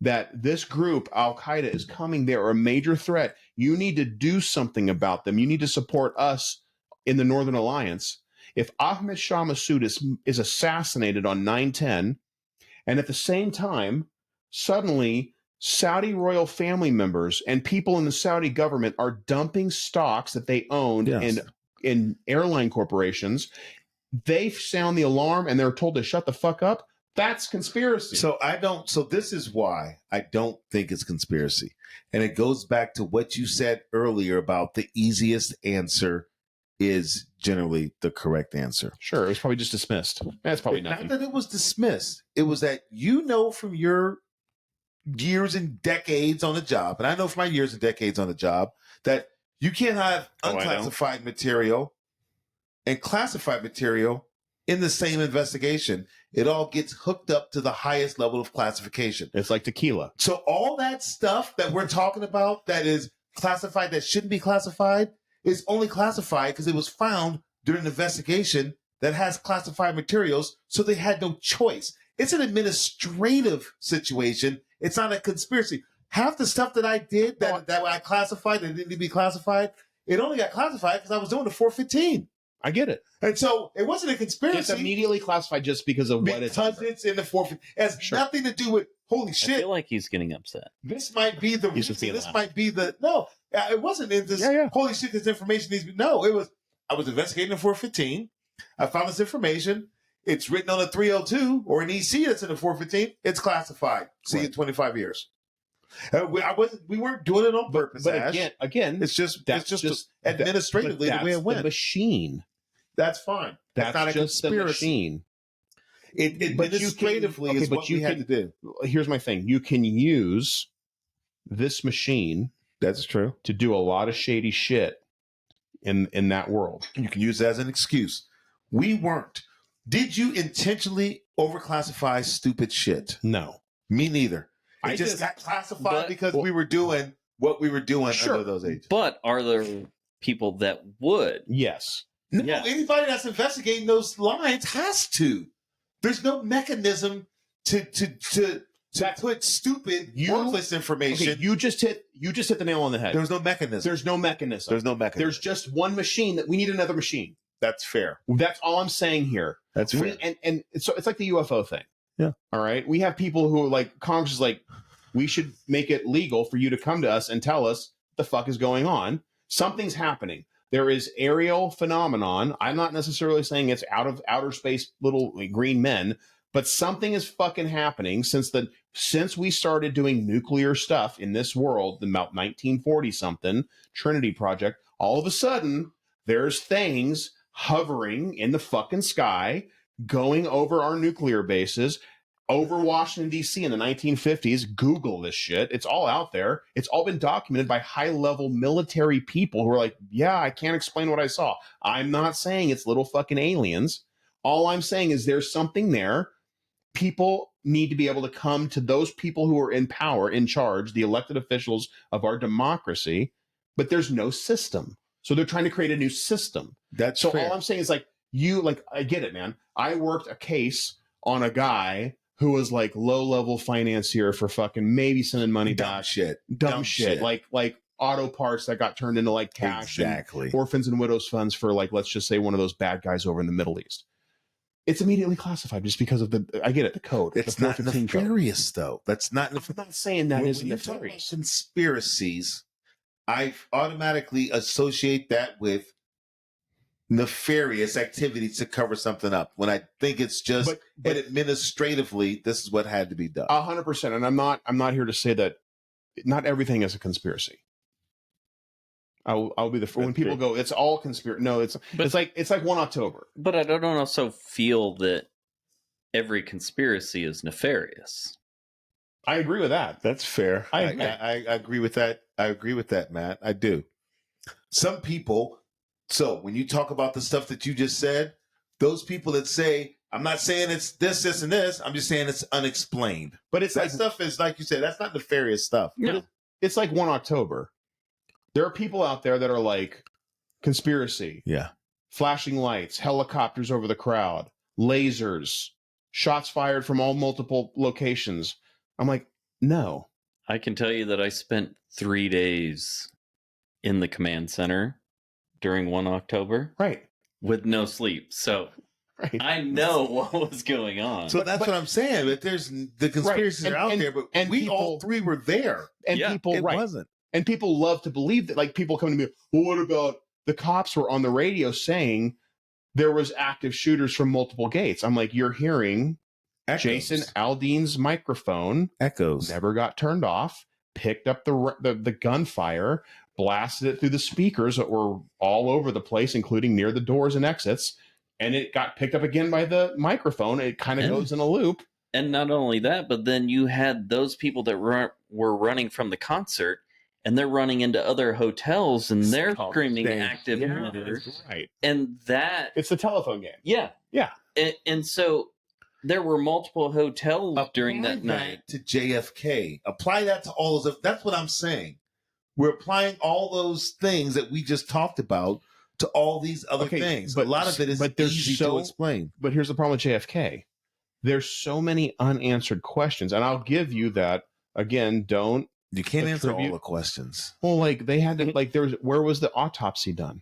that this group, Al Qaeda, is coming. They're a major threat. You need to do something about them. You need to support us in the Northern Alliance. If Ahmed Shah Massoud is assassinated on 9/10, and at the same time, suddenly Saudi royal family members and people in the Saudi government are dumping stocks that they owned in airline corporations, they sound the alarm and they're told to shut the fuck up. That's conspiracy. So this is why I don't think it's conspiracy. And it goes back to what you said earlier about the easiest answer is generally the correct answer. Sure, it was probably just dismissed. That's probably nothing. Not that it was dismissed. It was that from your years and decades on the job, and I know from my years and decades on the job, that you can't have unclassified material and classified material in the same investigation. It all gets hooked up to the highest level of classification. It's like tequila. So all that stuff that we're talking about that is classified, that shouldn't be classified, is only classified because it was found during an investigation that has classified materials, so they had no choice. It's an administrative situation. It's not a conspiracy. Half the stuff that I did that I classified that didn't need to be classified, it only got classified because I was doing the 415. I get it. And so it wasn't a conspiracy. It's immediately classified just because of what it's because it's in the 415. It has nothing to do with, holy shit. I feel like he's getting upset. This might be the reason. This might be the, no, it wasn't in this, holy shit, this information needs to be, no, it was, I was investigating the 415. I found this information. It's written on a 302 or an EC that's in a 415. It's classified. See you in 25 years. We weren't doing it on purpose. But again, it's just administratively the way it went. The machine. That's fine. That's not a conspiracy. The machine. Administratively is what we had to do. Here's my thing. You can use this machine. That's true. To do a lot of shady shit in that world. You can use that as an excuse. We weren't. Did you intentionally overclassify stupid shit? No. Me neither. It just got classified because we were doing what we were doing under those ages. But are there people that would? Yes. No, anybody that's investigating those lines has to. There's no mechanism to put stupid, worthless information. Okay, you just hit the nail on the head. There's no mechanism. There's just one machine that we need another machine. That's fair. That's all I'm saying here. That's fair. And so it's like the UFO thing. Yeah. All right. We have people who are like, Congress is like, we should make it legal for you to come to us and tell us what the fuck is going on. Something's happening. There is aerial phenomenon. I'm not necessarily saying it's out of outer space little green men, but something is fucking happening since we started doing nuclear stuff in this world, about 1940 something, Trinity Project. All of a sudden, there's things hovering in the fucking sky, going over our nuclear bases, over Washington, D.C. in the 1950s. Google this shit. It's all out there. It's all been documented by high-level military people who are like, yeah, I can't explain what I saw. I'm not saying it's little fucking aliens. All I'm saying is there's something there. People need to be able to come to those people who are in power, in charge, the elected officials of our democracy, but there's no system. So they're trying to create a new system. That's so fair. All I'm saying is I get it, man. I worked a case on a guy who was like low-level financier for fucking maybe sending money back. Dumb shit. Like auto parts that got turned into like cash. Exactly. And orphans and widows funds for like, let's just say one of those bad guys over in the Middle East. It's immediately classified just because of I get it, the code. It's not nefarious, though. That's not. I'm not saying that isn't nefarious. Conspiracies, I automatically associate that with nefarious activities to cover something up. When I think it's just but administratively, this is what had to be done. 100%. And I'm not here to say that not everything is a conspiracy. I'll be the first when people go, it's all conspiracy. No, it's like 1 October. But I don't also feel that every conspiracy is nefarious. I agree with that. That's fair. I agree with that. I agree with that, Matt. I do. Some people, so when you talk about the stuff that you just said, those people that say, I'm not saying it's this, and this, I'm just saying it's unexplained. But it's that like stuff is, like you said, that's not nefarious stuff. No. It's like 1 October. There are people out there that are like, conspiracy. Yeah. Flashing lights, helicopters over the crowd, lasers, shots fired from all multiple locations. I'm like, no. I can tell you that I spent 3 days in the command center during 1 October. Right. With no sleep. So right. I know what was going on. So that's what I'm saying. But there's the conspiracies are out there, but we people, all three were there. And people, it wasn't. And people love to believe that, like, people come to me, well, what about the cops were on the radio saying there was active shooters from multiple gates? I'm like, you're hearing echoes. Jason Aldean's microphone echoes never got turned off, picked up the gunfire, blasted it through the speakers that were all over the place, including near the doors and exits, and it got picked up again by the microphone. It kind of goes in a loop. And not only that, but then you had those people that were running from the concert, and they're running into other hotels, and they're screaming active shooters. Right. And that... It's a telephone game. Yeah. Yeah. And so there were multiple hotels during that night. To JFK. Apply that to all those... That's what I'm saying. We're applying all those things that we just talked about to all these other things. But a lot of it is easy to explain. But here's the problem with JFK. There's so many unanswered questions. And I'll give you that, again, don't... You can't answer all the questions. Well, like, they had to, like, where was the autopsy done?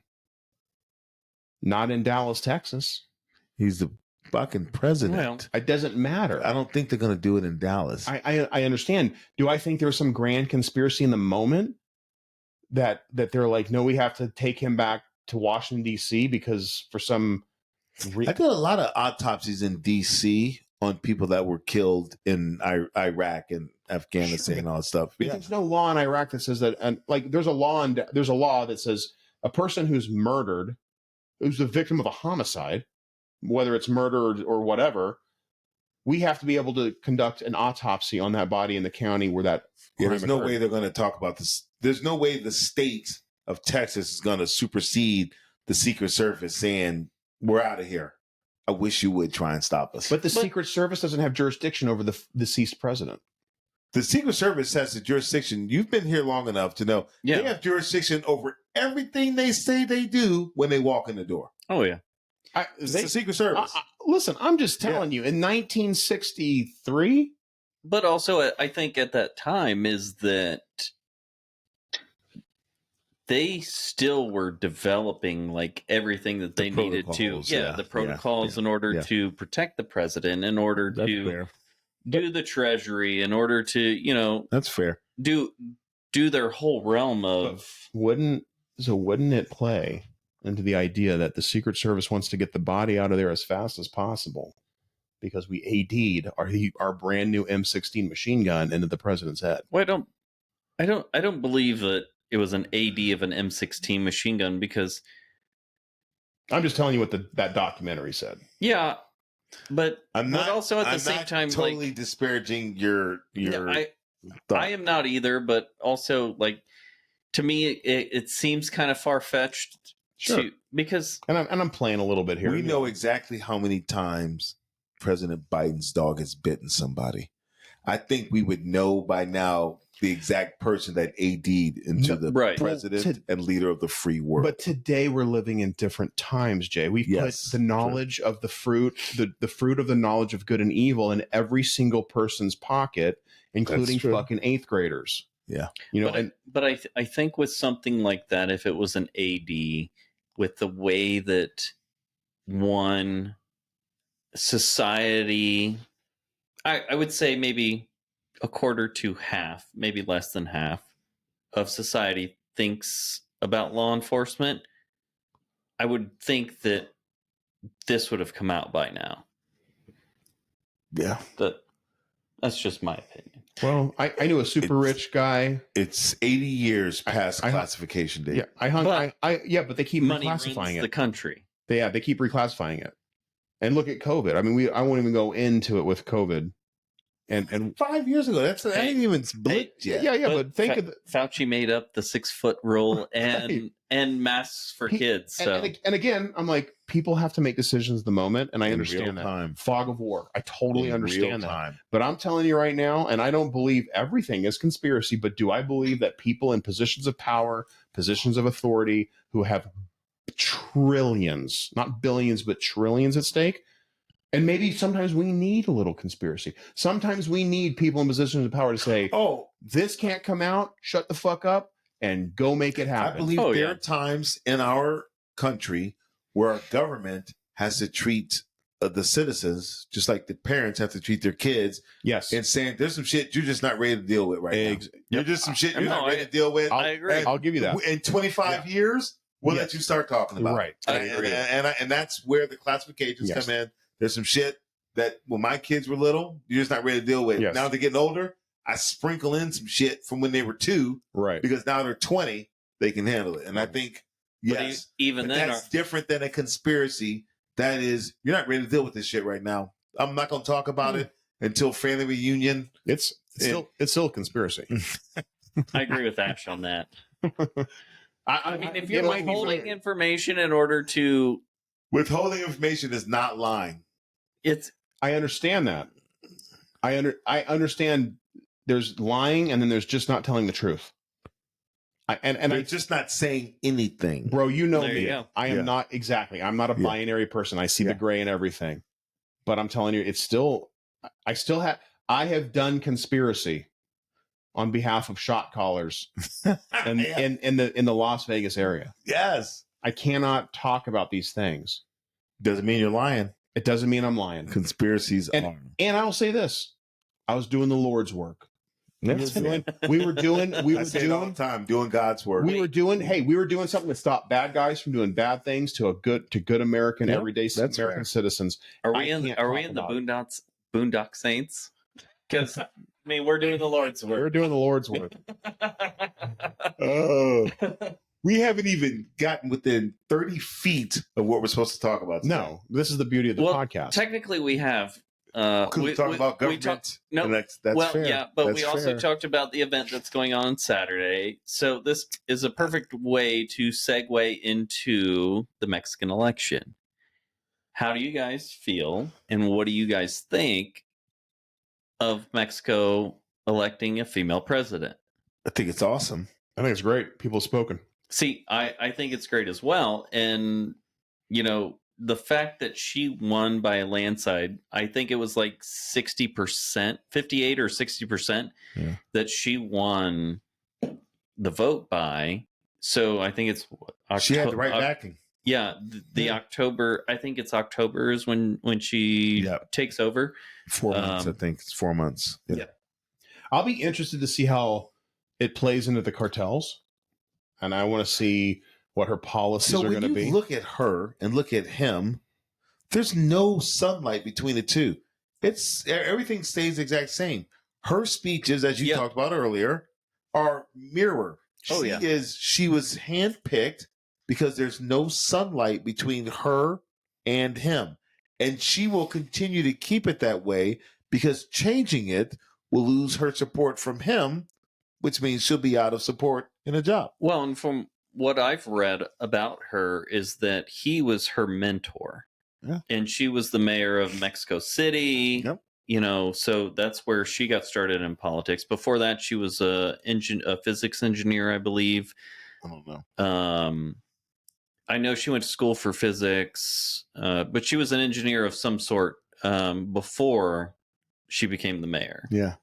Not in Dallas, Texas. He's the fucking president. Well, it doesn't matter. I don't think they're going to do it in Dallas. I understand. Do I think there was some grand conspiracy in the moment that they're like, no, we have to take him back to Washington, D.C. because for some... I did a lot of autopsies in D.C. on people that were killed in Iraq and Afghanistan and all that stuff. Yeah. There's no law in Iraq that says that, and like there's a law that says a person who's murdered, who's the victim of a homicide, whether it's murder or whatever, we have to be able to conduct an autopsy on that body in the county where that. Yeah, there's no way they're going to talk about this. There's no way the state of Texas is going to supersede the Secret Service saying we're out of here. I wish you would try and stop us. But the Secret Service doesn't have jurisdiction over the deceased president. The Secret Service has the jurisdiction. You've been here long enough to know they have jurisdiction over everything they say they do when they walk in the door. Oh, yeah. It's the Secret Service. Listen, I'm just telling you, in 1963. But also, I think at that time is that they still were developing like everything that they needed to. The protocols in order to protect the president, in order to do the Treasury, in order to, that's fair. Do their whole realm of. Wouldn't it play into the idea that the Secret Service wants to get the body out of there as fast as possible because we AD'd our brand new M16 machine gun into the president's head? Well, I don't believe that it was an AD of an M16 machine gun because I'm just telling you what that documentary said. Yeah, but also at the same time, totally like, disparaging your. I am not either, but also like to me, it seems kind of far fetched. Sure. Because I'm playing a little bit here. We know exactly how many times President Biden's dog has bitten somebody. I think we would know by now the exact person that AD'd into the president and leader of the free world. But today we're living in different times, Jay. We put the knowledge of the fruit, the fruit of the knowledge of good and evil in every single person's pocket, including fucking 8th graders. Yeah. But I think with something like that, if it was an AD, with the way that one society, I would say maybe a quarter to half, maybe less than half of society thinks about law enforcement, I would think that this would have come out by now. Yeah. That's just my opinion. Well, I knew a super rich guy. It's 80 years past classification date. Yeah, but they keep reclassifying it. The country. They keep reclassifying it. And look at COVID. I mean, I won't even go into it with COVID. and 5 years ago. That ain't even split yet. yeah. But think of Fauci made up the 6 foot rule Right. and masks for kids. So and again, I'm like, people have to make decisions at the moment, and I In understand real that. time. Fog of war. I totally In understand real that. time. But I'm telling you right now, and I don't believe everything is conspiracy, but do I believe that people in positions of power, positions of authority, who have trillions, not billions, but trillions at stake, and maybe sometimes we need a little conspiracy. Sometimes we need people in positions of power to say, Oh, this can't come out, shut the fuck up, and go make it happen. I believe there are times in our country where our government has to treat the citizens just like the parents have to treat their kids. Yes. And saying there's some shit you're just not ready to deal with right now. You're just some shit you're not ready to deal with. I agree. I'll give you that. In 25 years, we'll let you start talking about right. it. And that's where the classifications come in. There's some shit that when my kids were little, you're just not ready to deal with. Yes. Now they're getting older, I sprinkle in some shit from when they were 2. Right. Because now they're 20, they can handle it. And I think, yes, even then, that's different than a conspiracy. That is, you're not ready to deal with this shit right now. I'm not going to talk about it until family reunion. It's still a conspiracy. I agree with Ash on that. I mean, if you're might be withholding information in order to... Withholding information is not lying. I understand that. I understand there's lying and then there's just not telling the truth. They're just not saying anything. Bro, you know There me. you go. I am not exactly. I'm not a binary person. I see the gray in everything. But I'm telling you, I have done conspiracy on behalf of shot callers and in the Las Vegas area. Yes. I cannot talk about these things. Doesn't mean you're lying. It doesn't mean I'm lying. Conspiracies are. And I'll say this. I was doing the Lord's work. We were doing all the time, doing God's work. We were doing something to stop bad guys from doing bad things to good American everyday American citizens. Are we in the Boondock Saints? Because I mean, we're doing the Lord's work. We're doing the Lord's work. Oh, we haven't even gotten within 30 feet of what we're supposed to talk about today. No, this is the beauty of the podcast. Technically, we have. We talk about government. That's fair. Yeah, but that's we also talked about the event that's going on Saturday. So this is a perfect way to segue into the Mexican election. How do you guys feel, and what do you guys think of Mexico electing a female president? I think it's awesome. I think it's great. People have spoken. See, I think it's great as well. And, you know, the fact that she won by a landslide, I think it was like 60%, 58 or 60% that she won the vote by. So I think it's she had the right backing. Yeah, the October. I think it's October is when she takes over. 4 months, I think it's 4 months. Yeah. I'll be interested to see how it plays into the cartels, and I want to see what her policies are going to be. So when you look at her and look at him, there's no sunlight between the two. It's everything stays the exact same. Her speeches, as you talked about earlier, are mirror. She was handpicked because there's no sunlight between her and him. And she will continue to keep it that way because changing it will lose her support from him, which means she'll be out of support in a job. Well, and from what I've read about her is that he was her mentor. Yeah. And she was the mayor of Mexico City. Yep. You know, so that's where she got started in politics. Before that, she was a physics engineer, I believe. I don't know. I know she went to school for physics, but she was an engineer of some sort before she became the mayor. Yeah.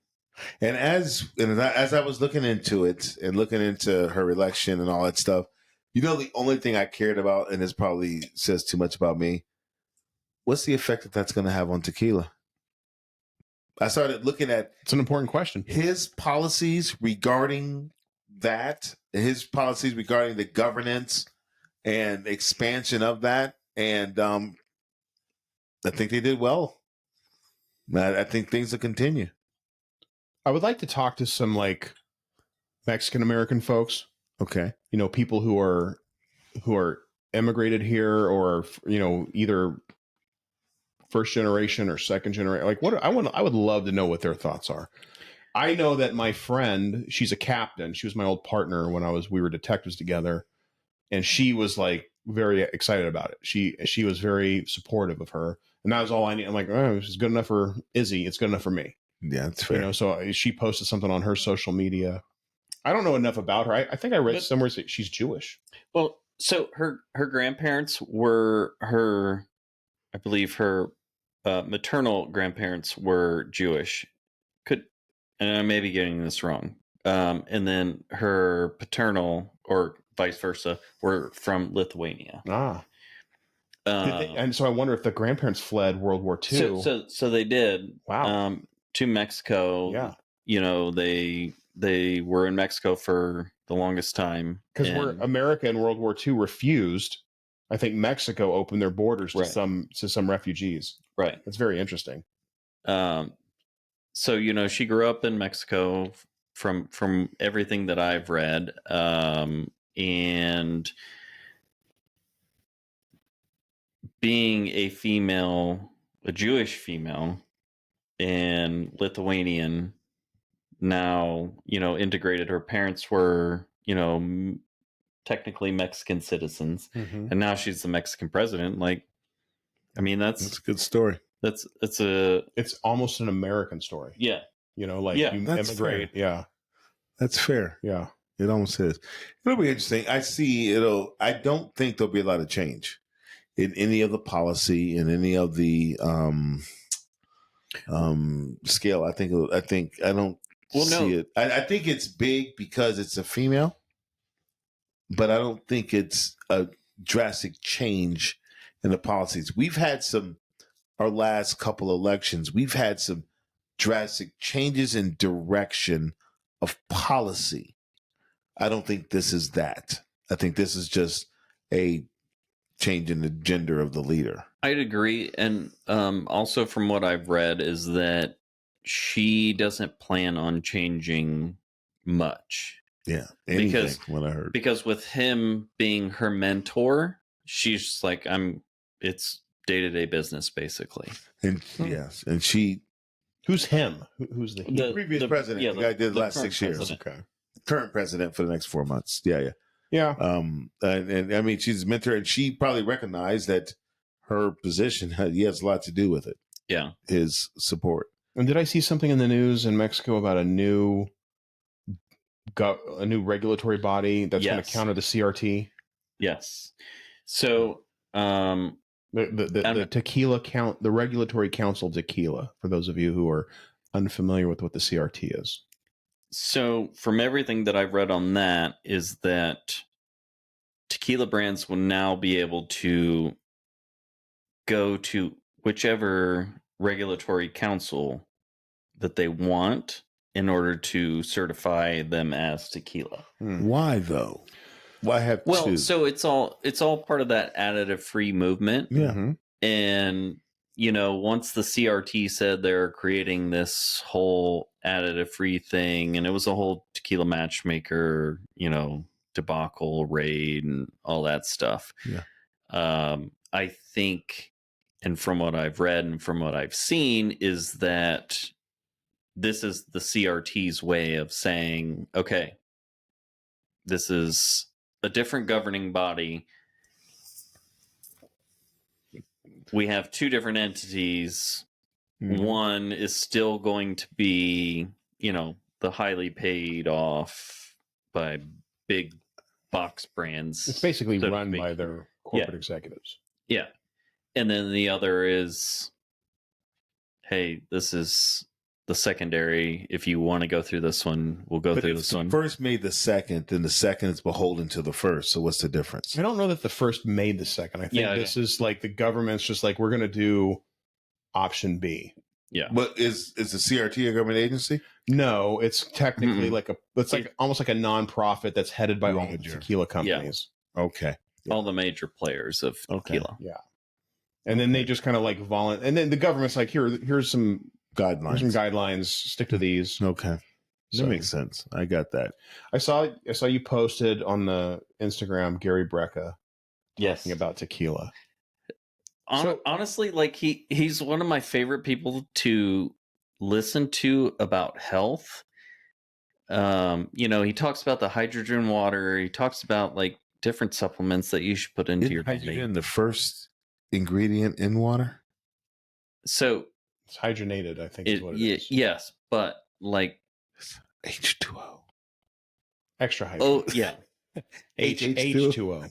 And as I was looking into it and looking into her election and all that stuff, you know, the only thing I cared about, and this probably says too much about me, what's the effect that that's going to have on tequila? I started looking at... It's an important question. His policies regarding that, his policies regarding the governance and expansion of that. And I think they did well. I think things will continue. I would like to talk to some like Mexican American folks. Okay. You know, people who are immigrated here or, you know, either first generation or second generation? Like, I would love to know what their thoughts are. I know that my friend, she's a captain. She was my old partner when we were detectives together, and she was like very excited about it. She was very supportive of her, and that was all I need. I'm like, oh, it's good enough for Izzy. It's good enough for me. Yeah, that's fair. So she posted something on her social media. I don't know enough about her. I think I read somewhere that she's Jewish. Well, so her grandparents were I believe her maternal grandparents were Jewish. And I may be getting this wrong. And then her paternal, or vice versa, were from Lithuania. And so I wonder if the grandparents fled World War II. So they did. Wow. To Mexico. Yeah. They were in Mexico for the longest time. Because America in World War II refused. I think Mexico opened their borders to some refugees. Right. It's very interesting. So she grew up in Mexico from everything that I've read, and being a Jewish female, and Lithuanian, now integrated. Her parents were technically Mexican citizens, and now she's the Mexican president. Like, I mean, that's a good story. It's almost an American story. Yeah. You immigrate. Fair. Yeah. That's fair. Yeah. It almost is. It'll be interesting. I don't think there'll be a lot of change in any of the policy, in any of the scale. I don't see it. I think it's big because it's a female, but I don't think it's a drastic change in the policies. We've had our last couple elections, we've had some drastic changes in direction of policy. I don't think this is that. I think this is just a change in the gender of the leader. I'd agree. And also from what I've read is that she doesn't plan on changing much. Yeah. What I heard. Because with him being her mentor, she's just like, it's day-to-day business, basically. And yes. And she... Who's him? Who's the previous president? Yeah, the guy did the last 6 years. President. Okay. Current president for the next 4 months. Yeah. And I mean, she's a mentor, and she probably recognized that her position he has a lot to do with it. Yeah. His support. And did I see something in the news in Mexico about a new regulatory body that's going to counter the CRT? Yes. So the tequila the regulatory council tequila, for those of you who are unfamiliar with what the CRT is. So from everything that I've read on that is that tequila brands will now be able to go to whichever regulatory council that they want in order to certify them as tequila. Why though? Why have two? So it's all part of that additive free movement. Yeah. Mm-hmm. And once the CRT said they're creating this whole additive free thing, and it was a whole tequila matchmaker, debacle, raid, and all that stuff. Yeah. I think, and from what I've read and from what I've seen, is that this is the CRT's way of saying, okay, this is a different governing body. We have two different entities. Mm-hmm. One is still going to be, the highly paid off by big box brands. It's basically run by their corporate executives. Yeah. And then the other is, hey, this is the secondary. If you want to go through this one, we'll go through this one. First made the second, then the second is beholden to the first. So what's the difference? I don't know that the first made the second. I think this is like the government's just like, we're going to do option B. Yeah. But is the CRT a government agency? No, it's technically almost like a nonprofit that's headed by all the tequila companies. Yeah. Okay. Yeah. All the major players of tequila. Yeah. And then they just kind of like and then the government's like, here's some guidelines. Stick to these. Okay. That makes sense. I got that. I saw you posted on the Instagram, Gary Brecka, talking about tequila. honestly, like he's one of my favorite people to listen to about health. He talks about the hydrogen water. He talks about like different supplements that you should put into your hydrogen body. The first ingredient in water? So it's hydrogenated, I think is what it is. Yes, but like H2O. Extra hydrogen. Oh, yeah. H2O.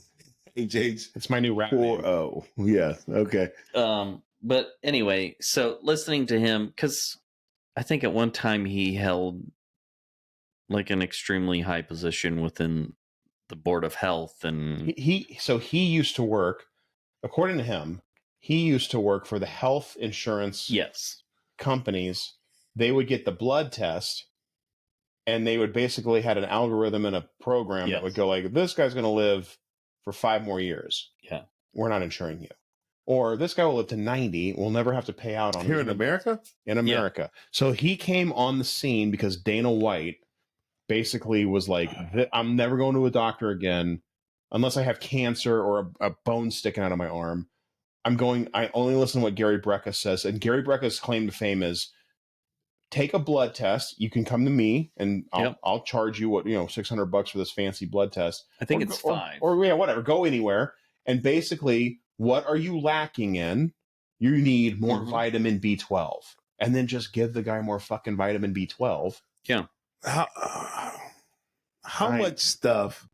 HH. It's my new rap name. 4O. Yeah. Okay. But anyway, so listening to him, because I think at one time he held like an extremely high position within the Board of Health, and he used to work, according to him, he used to work for the health insurance companies. They would get the blood test, and they would basically had an algorithm and a program that would go like, this guy's going to live for 5 more years. Yeah. We're not insuring you. Or this guy will live to 90. We'll never have to pay out on Here in America? In America. Yeah. So he came on the scene because Dana White basically was like, I'm never going to a doctor again unless I have cancer or a bone sticking out of my arm. I only listen to what Gary Brecka says. And Gary Brecka's claim to fame is, take a blood test. You can come to me and I'll charge you $600 for this fancy blood test. I think it's $5. Or whatever. Go anywhere. And basically, what are you lacking in? You need more vitamin B12. And then just give the guy more fucking vitamin B12. Yeah. How much stuff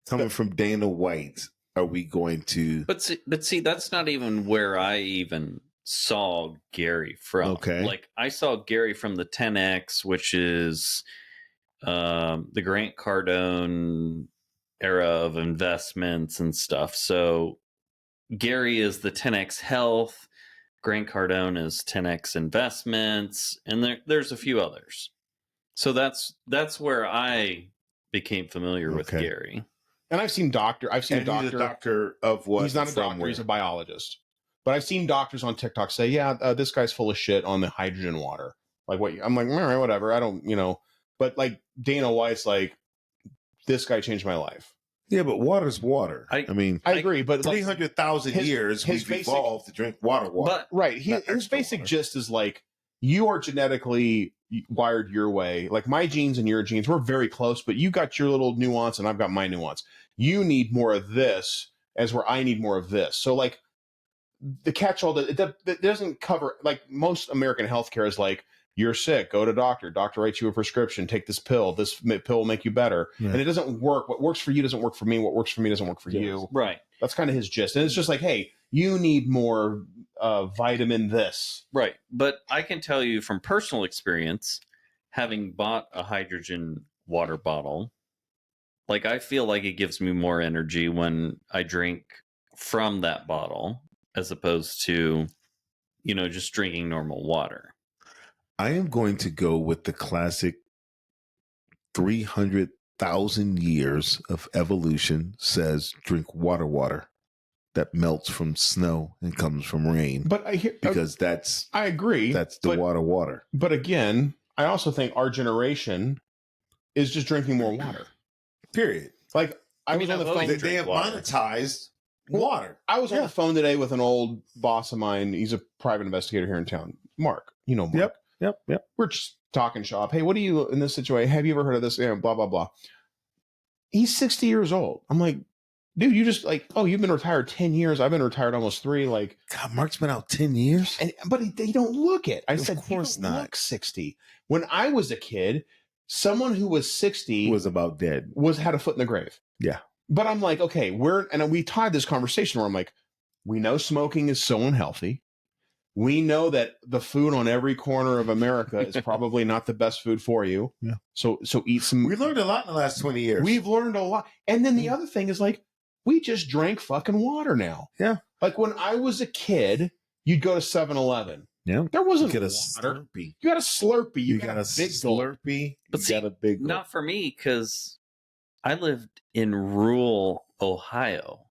coming from Dana White are we going to? But see, that's not even where I even saw Gary from. Okay. Like I saw Gary from the 10X, which is the Grant Cardone era of investments and stuff. So Gary is the 10X Health, Grant Cardone is 10X Investments, and there's a few others. So that's where I became familiar with Gary. And I've seen doctor. He's a doctor of what? He's not a doctor. He's a biologist. But I've seen doctors on TikTok say, this guy's full of shit on the hydrogen water. Like what? I'm like, all right, whatever. I don't, But like Dana White's like, this guy changed my life. Yeah, but water's water. I agree. But 300,000 years we've evolved to drink water. But right, his basic gist is like, you are genetically wired your way. Like my genes and your genes, we're very close, but you got your little nuance and I've got my nuance. You need more of this as where I need more of this. So like the catch-all that doesn't cover, like most American healthcare is like, you're sick, go to doctor writes you a prescription, take this pill will make you better. Yeah. And it doesn't work. What works for you doesn't work for me. What works for me doesn't work for you. Right. That's kind of his gist. And it's just like, hey, you need more vitamin this. Right. But I can tell you from personal experience, having bought a hydrogen water bottle, like I feel like it gives me more energy when I drink from that bottle as opposed to, just drinking normal water. I am going to go with the classic 300,000 years of evolution says drink water that melts from snow and comes from rain. But I agree. That's the water. But again, I also think our generation is just drinking more water. Period. Like I was on the phone. They have monetized water. I was on the phone today with an old boss of mine. He's a private investigator here in town. Mark. You know Mark. Yep. We're just talking shop. Hey, what do you in this situation? Have you ever heard of this? Blah, blah, blah. He's 60 years old. I'm like, dude, you just like, you've been retired 10 years. I've been retired almost 3. Like, God, Mark's been out 10 years. But they don't look it. I said, of course not. Look 60. When I was a kid, someone who was 60 was about dead. Had a foot in the grave. Yeah. But I'm like, okay, we tied this conversation where I'm like, we know smoking is so unhealthy. We know that the food on every corner of America is probably not the best food for you. Yeah. So eat some. We learned a lot in the last 20 years. We've learned a lot. And then the other thing is like, we just drank fucking water now. Yeah. Like when I was a kid, you'd go to 7-Eleven. Yeah. There wasn't you get a water. Slurpee. You got a Slurpee. You got a big Slurpee. But see, got a big not for me because I lived in rural Ohio.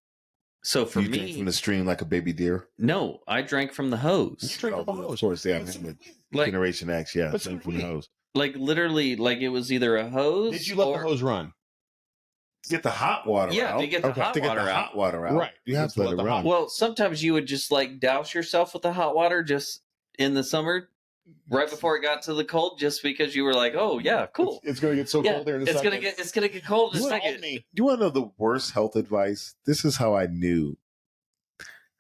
So for you me, drink from the stream like a baby deer. No, I drank from the hose. You drank from the hose. Of course, yeah. Generation X, yeah. Drink from the hose. Like literally, like it was either a hose. Did you let the hose run? Get the hot water out. to get the hot water out. Right. You have to let it run. Well, sometimes you would just like douse yourself with the hot water just in the summer, right before it got to the cold, just because you were like, oh yeah, cool. It's going to get so cold there in a second. It's gonna get cold in a second. You want to know the worst health advice? This is how I knew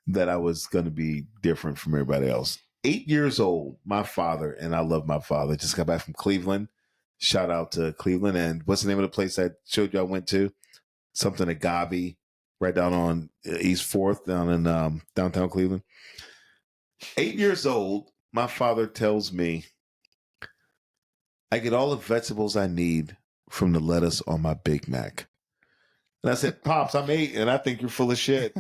that I was going to be different from everybody else. 8 years old, my father, and I love my father, just got back from Cleveland. Shout out to Cleveland. And what's the name of the place I showed you I went to? Something at Gabi, right down on East 4th, down in downtown Cleveland. 8 years old, my father tells me, I get all the vegetables I need from the lettuce on my Big Mac. And I said, Pops, I'm 8, and I think you're full of shit.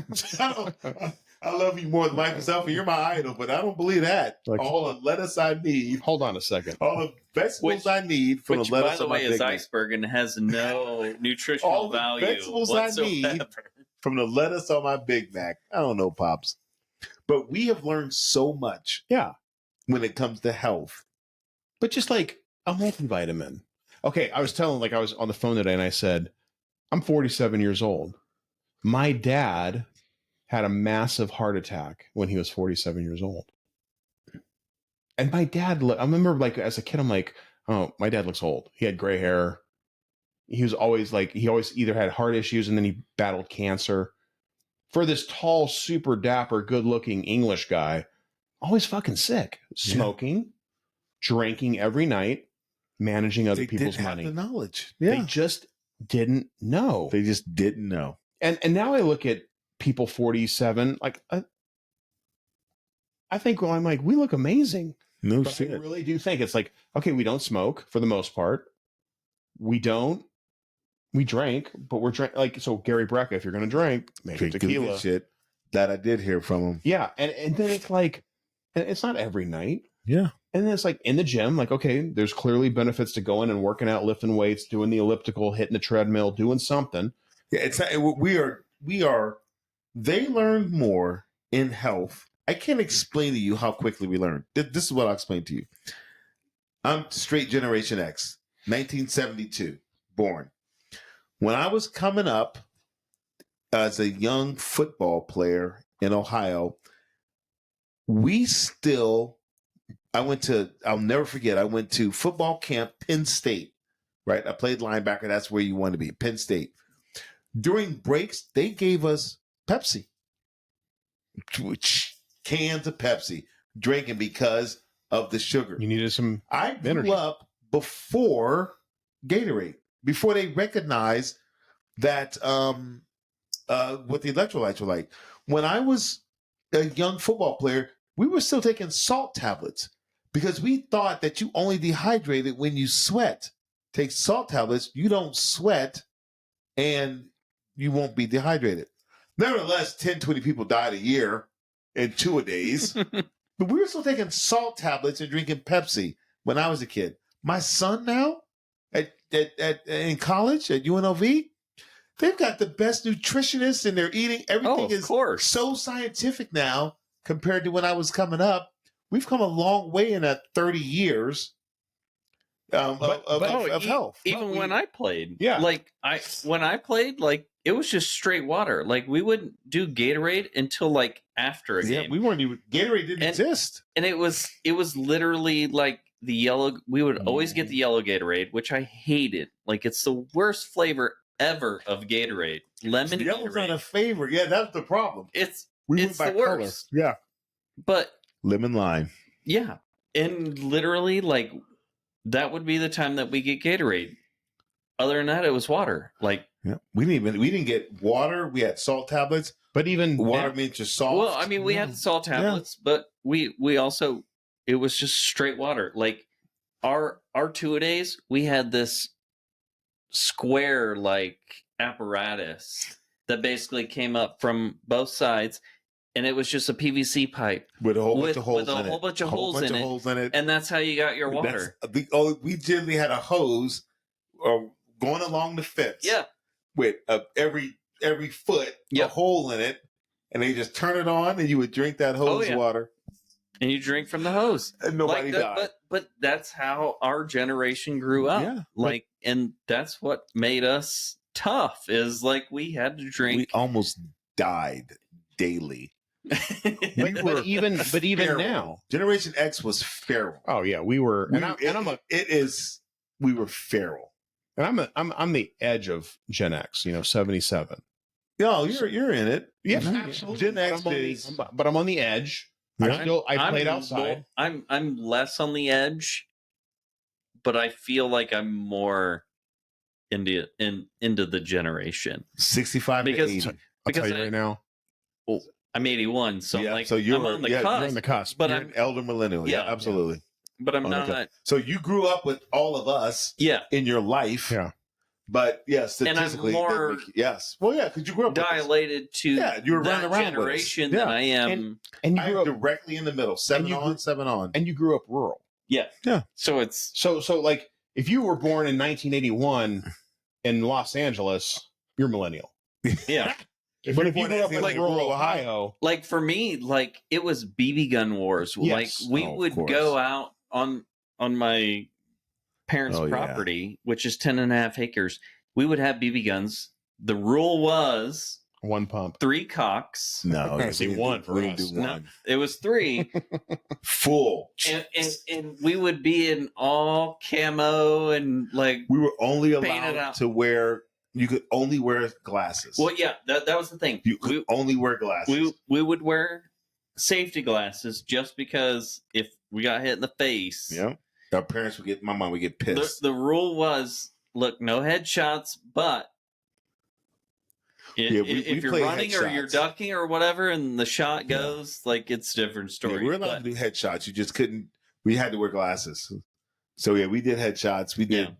I love you more than myself, and you're my idol, but I don't believe that. Like, all the lettuce I need. Hold on a second. All the vegetables I need from the lettuce on my Big Mac. Which, by the way, is iceberg and has no nutritional value vegetables whatsoever. I need from the lettuce on my Big Mac. I don't know, Pops. But we have learned so much. Yeah. When it comes to health. But just like a multivitamin. Okay, I was on the phone today and I said, I'm 47 years old. My dad had a massive heart attack when he was 47 years old. And my dad, I remember like as a kid, I'm like, oh, my dad looks old. He had gray hair. He always either had heart issues and then he battled cancer. For this tall, super dapper, good looking English guy, always fucking sick, smoking, drinking every night, managing other people's money. The knowledge. Yeah. They just didn't know. And now I look at people 47, like I think, well, I'm like, we look amazing. No but shit. I really do think it's like, okay, we don't smoke for the most part. We drink, but we're drink like, so Gary Brecka, if you're going to drink, make it tequila. Shit that I did hear from him. Yeah. And then it's like, and it's not every night. Yeah. And then it's like in the gym, like, okay, there's clearly benefits to going and working out, lifting weights, doing the elliptical, hitting the treadmill, doing something. Yeah. It's not, they learned more in health. I can't explain to you how quickly we learned. This is what I'll explain to you. I'm straight Generation X, 1972, born. When I was coming up as a young football player in Ohio, I'll never forget, I went to football camp, Penn State, right? I played linebacker. That's where you want to be, Penn State. During breaks, they gave us Pepsi. Cans of Pepsi, drinking because of the sugar. You needed some I grew energy. up before Gatorade, before they recognized that what the electrolytes were like. When I was a young football player, we were still taking salt tablets because we thought that you only dehydrated when you sweat. Take salt tablets, you don't sweat, and you won't be dehydrated. Nevertheless, 10, 20 people died a year in 2 days. But we were still taking salt tablets and drinking Pepsi when I was a kid. My son now, in college at UNLV, they've got the best nutritionists and they're eating. Everything is so scientific now compared to when I was coming up. We've come a long way in that 30 years of health. Even when I played, yeah, when I played, like it was just straight water. Like we wouldn't do Gatorade until like after a game. We weren't even Gatorade didn't exist, and it was literally like the yellow. We would always get the yellow Gatorade, which I hated. Like it's the worst flavor ever of Gatorade. Lemon. Yellow's not a favorite. Yeah, that's the problem. It's the worst. Yeah, but lemon lime. Yeah, and literally like. That would be the time that we get Gatorade. Other than that, it was water. Like we didn't get water. We had salt tablets, but even water means just salt. Well, I mean, we had salt tablets, but we also it was just straight water. Like our 2-a-days, we had this square like apparatus that basically came up from both sides. And it was just a PVC pipe with a whole bunch of holes in it. And that's how you got your water. We generally had a hose going along the fence. Yeah. With every foot, a hole in it. And they just turn it on and you would drink that hose water. And you drink from the hose. And nobody died. But that's how our generation grew up. Yeah. And that's what made us tough. Is like we had to drink. We almost died daily. But even Feral. now, Generation X was feral. oh yeah, we were. We were feral. And I'm the edge of Gen X. 77. No, you're in it. Yeah, Mhm. absolutely. Gen X but is. but I'm on the edge. Yeah. I played outside. I'm less on the edge, but I feel like I'm more into the generation 65 because to 80. I'll tell you I- right now. I'm 81, so Yeah, I'm like so you're- I'm on the yeah, you're cusp. You're on the cusp. But You're I'm an elder millennial. Yeah, Yeah. absolutely. but I'm On the not. cusp. So you grew up with all of us Yeah, in your life. Yeah. But yeah, and I'm statistically, more yes. Well, yeah, because you grew up with us. dilated to Yeah, you were that running around with us. generation Yeah. than I am. And you I'm grew up directly in the middle. 7 you on, grew- 7 on. and you grew up rural. Yeah. Yeah. So it's So like if you were born in 1981 in Los Angeles, you're millennial. yeah. But if you born grew up in like rural rural Ohio, Like for me, like it was BB gun wars. Yes. Like we Oh, of would course. go out on my parents' Oh, yeah. property, which is 10.5 acres. We would have BB guns. The rule was one pump. 3 cocks. No, I see we didn't one do- for we didn't us. do No, one. it was 3. Full. and we would be in all camo and like We were only Paint it allowed out. to wear. You could only wear glasses. well, yeah, that was the thing. You could only wear glasses. We would wear safety glasses just because if we got hit in the face. Yeah. Our parents would get. My mom would get pissed. The rule was, look, no headshots, but Yeah, we if you're play running or you're headshots. ducking or whatever, and the shot Yeah. goes, like it's a different Yeah, story. we were allowed to do headshots. You just couldn't. We had to wear glasses. So yeah, we did headshots. We did.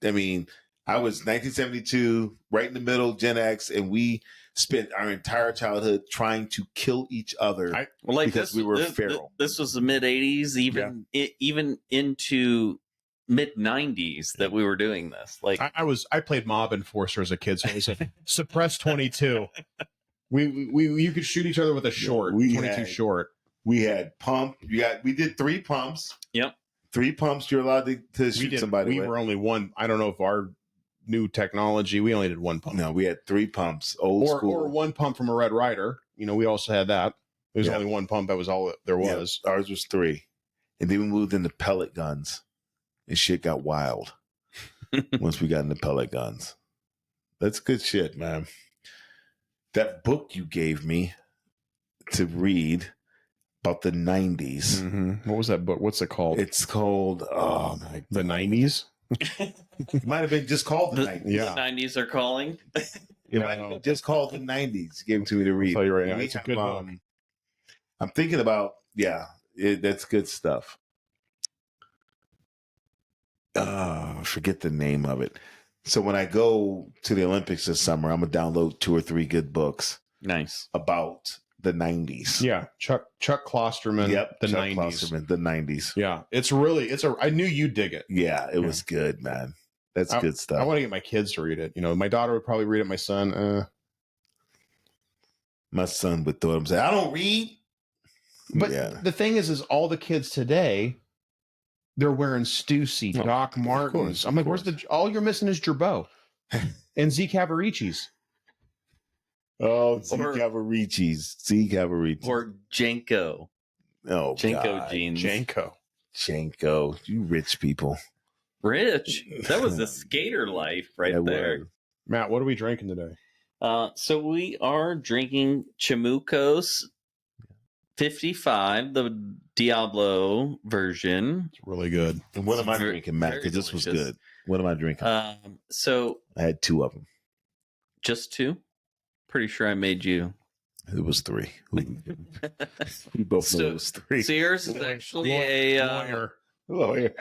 I mean, I was 1972, right in the middle, Gen X, and we spent our entire childhood trying to kill each other. well, like because this, we were this, feral. This was the mid '80s, even into mid '90s that we were doing this. Like, I played Mob Enforcer as a kid, so I was a Suppress 22. We you could shoot each other with a short, we 22 had- short. We had pump. We did 3 pumps. Yep. 3 pumps. You're allowed to shoot somebody. We with. were only one. I don't know if our new technology. We only did one pump. No, we had 3 pumps. Old school. Or one pump from a Red Rider. We also had that. There was Yeah. only one pump. That was all that there Yeah, was. ours was 3, and then we moved into pellet guns, and shit got wild once we got into pellet guns. That's good shit, man. That book you gave me to read about the 90s. Mhm. What was that book? What's it called? It's called The 90s. it might have been just called the the 90s. Yeah. 90s are calling. It might have been just called the 90s. Gave it to me to read. I'll tell you right now, We it's a have, good book. I'm thinking about that's good stuff. I forget the name of it. So when I go to the Olympics this summer, I'm gonna download 2 or 3 good books Nice. about the 90s. Yeah, Chuck Klosterman. Yep. The Chuck 90s. Klosterman, the 90s. Yeah, I knew you'd dig it. Yeah, it was good, man. That's good I stuff. want to get my kids to read it. My daughter would probably read it. My son, My son would throw it and say, I don't read. But yeah. the thing is all the kids today, they're wearing Stussy, Oh, Doc Martens. I'm like, where's all you're missing is Gerbeau and Z Cavaricci's. Oh, Z Or- Cavaricci's. Or Jenko. Oh, Jenko God. jeans. Janko. You rich people. Rich. That was the skater life right That there. was. Matt, what are we drinking today? So we are drinking Chamucos 55, the Diablo version. It's really good. And what am I Very- drinking, Matt? very Because this was delicious. good. What am I drinking? So I had 2 of them. just 2. Pretty sure I made you. It was 3. We both know it was 3. So yours is actually a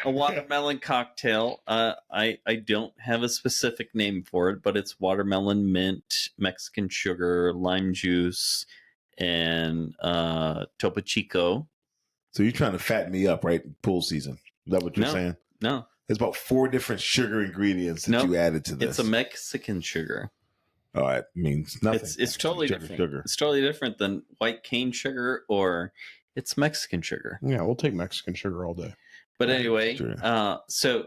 watermelon cocktail. I don't have a specific name for it, but it's watermelon, mint, Mexican sugar, lime juice, and Topo Chico. So you're trying to fatten me up, right? Pool season. Is that what you're No. saying? No, There's about 4 different sugar ingredients that Nope. you added to this. it's a Mexican sugar. Oh, it means nothing. It's totally Sugar, different. Sugar. It's totally different than white cane sugar or it's Mexican sugar. Yeah, we'll take Mexican sugar all day. But Right, anyway, sure. so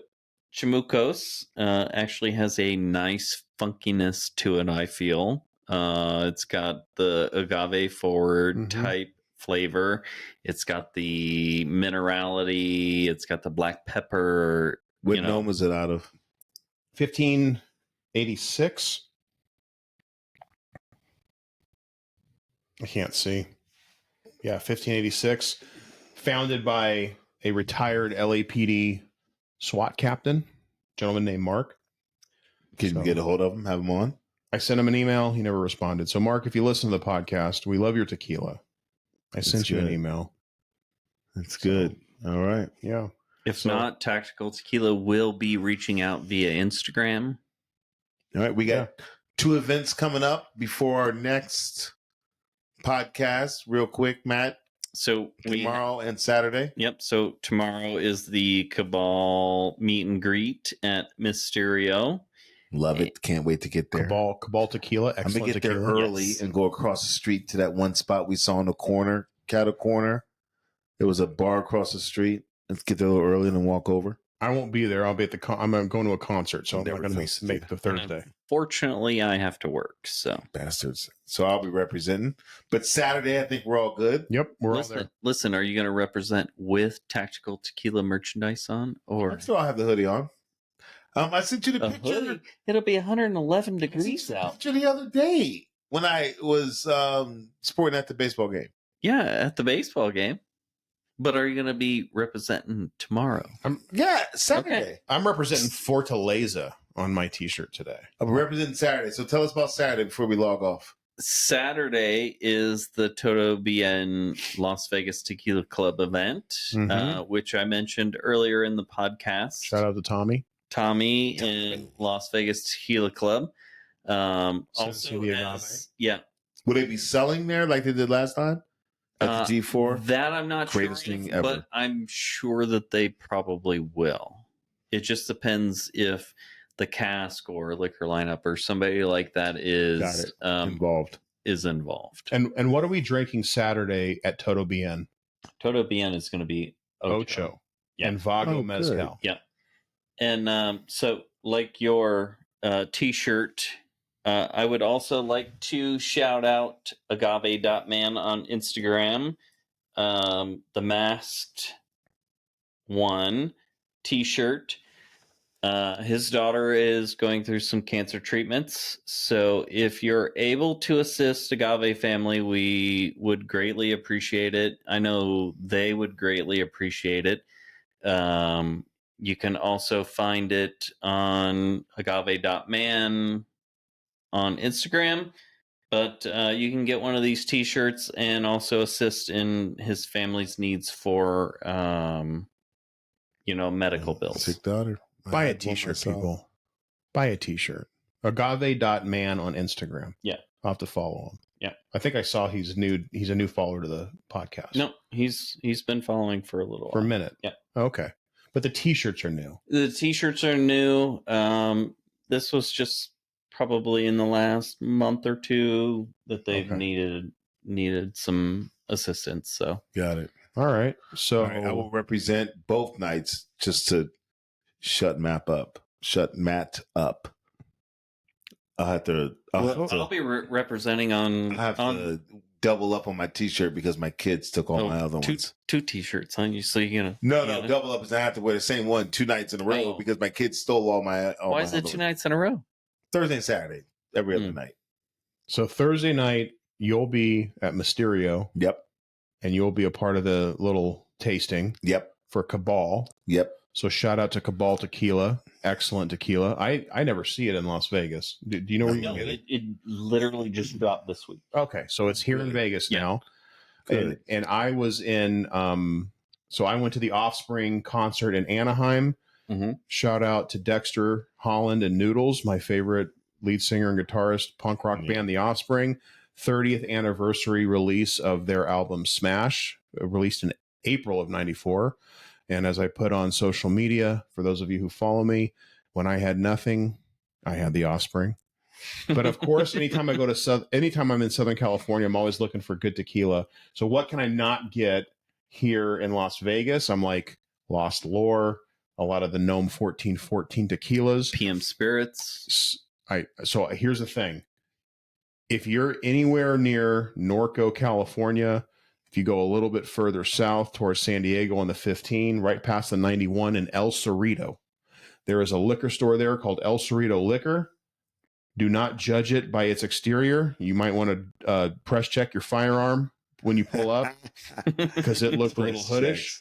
Chamucos actually has a nice funkiness to it, I feel. It's got the agave forward type flavor. It's got the minerality. It's got the black pepper. What gnome is it out of? 1586. I can't see. Yeah, 1586. Founded by a retired LAPD SWAT captain, gentleman named Mark. Can you get a hold of him? Have him on? I sent him an email. He never responded. So, Mark, if you listen to the podcast, we love your tequila. I sent you an email. That's good. All right. Yeah. If not, Tactical Tequila will be reaching out via Instagram. All right. We got 2 events coming up before our next podcast. Real quick, Matt. So tomorrow and Saturday. Yep. So tomorrow is the Cabal meet and greet at Mysterio. Love it. Can't wait to get there. Cabal Tequila. I'm going to get there early and go across the street to that one spot we saw in the corner, cattle corner. There was a bar across the street. Let's get there a little early and then walk over. I won't be there. I'll be at I'm going to a concert, so I'm not going to make the Thursday. Fortunately, I have to work, so. Bastards. So I'll be representing. But Saturday, I think we're all good. Yep, we're all there. Listen, are you going to represent with Tactical Tequila merchandise on? Or I still have the hoodie on. I sent you the picture. Hoodie? It'll be 111 degrees out. Picture the other day when I was sporting at the baseball game. Yeah, at the baseball game. But are you going to be representing tomorrow? Saturday. Okay. I'm representing Fortaleza on my T-shirt today. I'm representing Saturday. So tell us about Saturday before we log off. Saturday is the Todo Bien Las Vegas Tequila Club event, which I mentioned earlier in the podcast. Shout out to Tommy. Tommy in Las Vegas Tequila Club. Also, Will they be selling there like they did last time? At the G4? That I'm not Greatest sure, thing ever. But I'm sure that they probably will. It just depends if the cask or liquor lineup or somebody like that is involved. And what are we drinking Saturday at Todo Bien? Todo Bien is going to be Ocho. And Vago Mezcal. Good. Yeah. And so like your T-shirt, I would also like to shout out agave.man on Instagram, the masked one T-shirt. His daughter is going through some cancer treatments. So if you're able to assist Agave family, we would greatly appreciate it. I know they would greatly appreciate it. You can also find it on agave.man on Instagram, but you can get one of these T-shirts and also assist in his family's needs for, medical bills. Sick daughter. Buy a T-shirt, people. Buy a T-shirt. Agave.man on Instagram. Yeah. I'll have to follow him. Yeah. I think I saw he's a new follower to the podcast. No, he's been following for a little while. For a minute. Yeah. Okay. But the T-shirts are new. The T-shirts are new. This was just probably in the last month or two that they've needed some assistance. So got it. All right. So I will represent both nights just to shut Matt up. I'll be representing on. I have to double up on my T-shirt because my kids took all my other ones. Two T-shirts, huh? No, double up is I have to wear the same one 2 nights in a row because my kids stole all my. Why is it 2 nights in a row? Thursday and Saturday, every other night. So Thursday night you'll be at Mysterio. Yep. And you'll be a part of the little tasting. Yep. For Cabal. Yep. So shout out to Cabal Tequila. Excellent tequila. I never see it in Las Vegas. Do you know where you can get it? It literally just dropped this week. Okay. So it's here in Vegas now. And I was in, so I went to the Offspring concert in Anaheim. Mm-hmm. Shout out to Dexter Holland and Noodles, my favorite lead singer and guitarist punk rock band, The Offspring. 30th anniversary release of their album Smash, released in April of 94. And as I put on social media, for those of you who follow me, when I had nothing, I had The Offspring. But of course, anytime I'm in Southern California, I'm always looking for good tequila. So what can I not get here in Las Vegas? I'm like Lost Lore, a lot of the Gnome 1414 tequilas. PM Spirits. So here's the thing. If you're anywhere near Norco, California, if you go a little bit further south towards San Diego on the 15, right past the 91 in El Cerrito, there is a liquor store there called El Cerrito Liquor. Do not judge it by its exterior. You might want to press check your firearm when you pull up because it looked a little hoodish.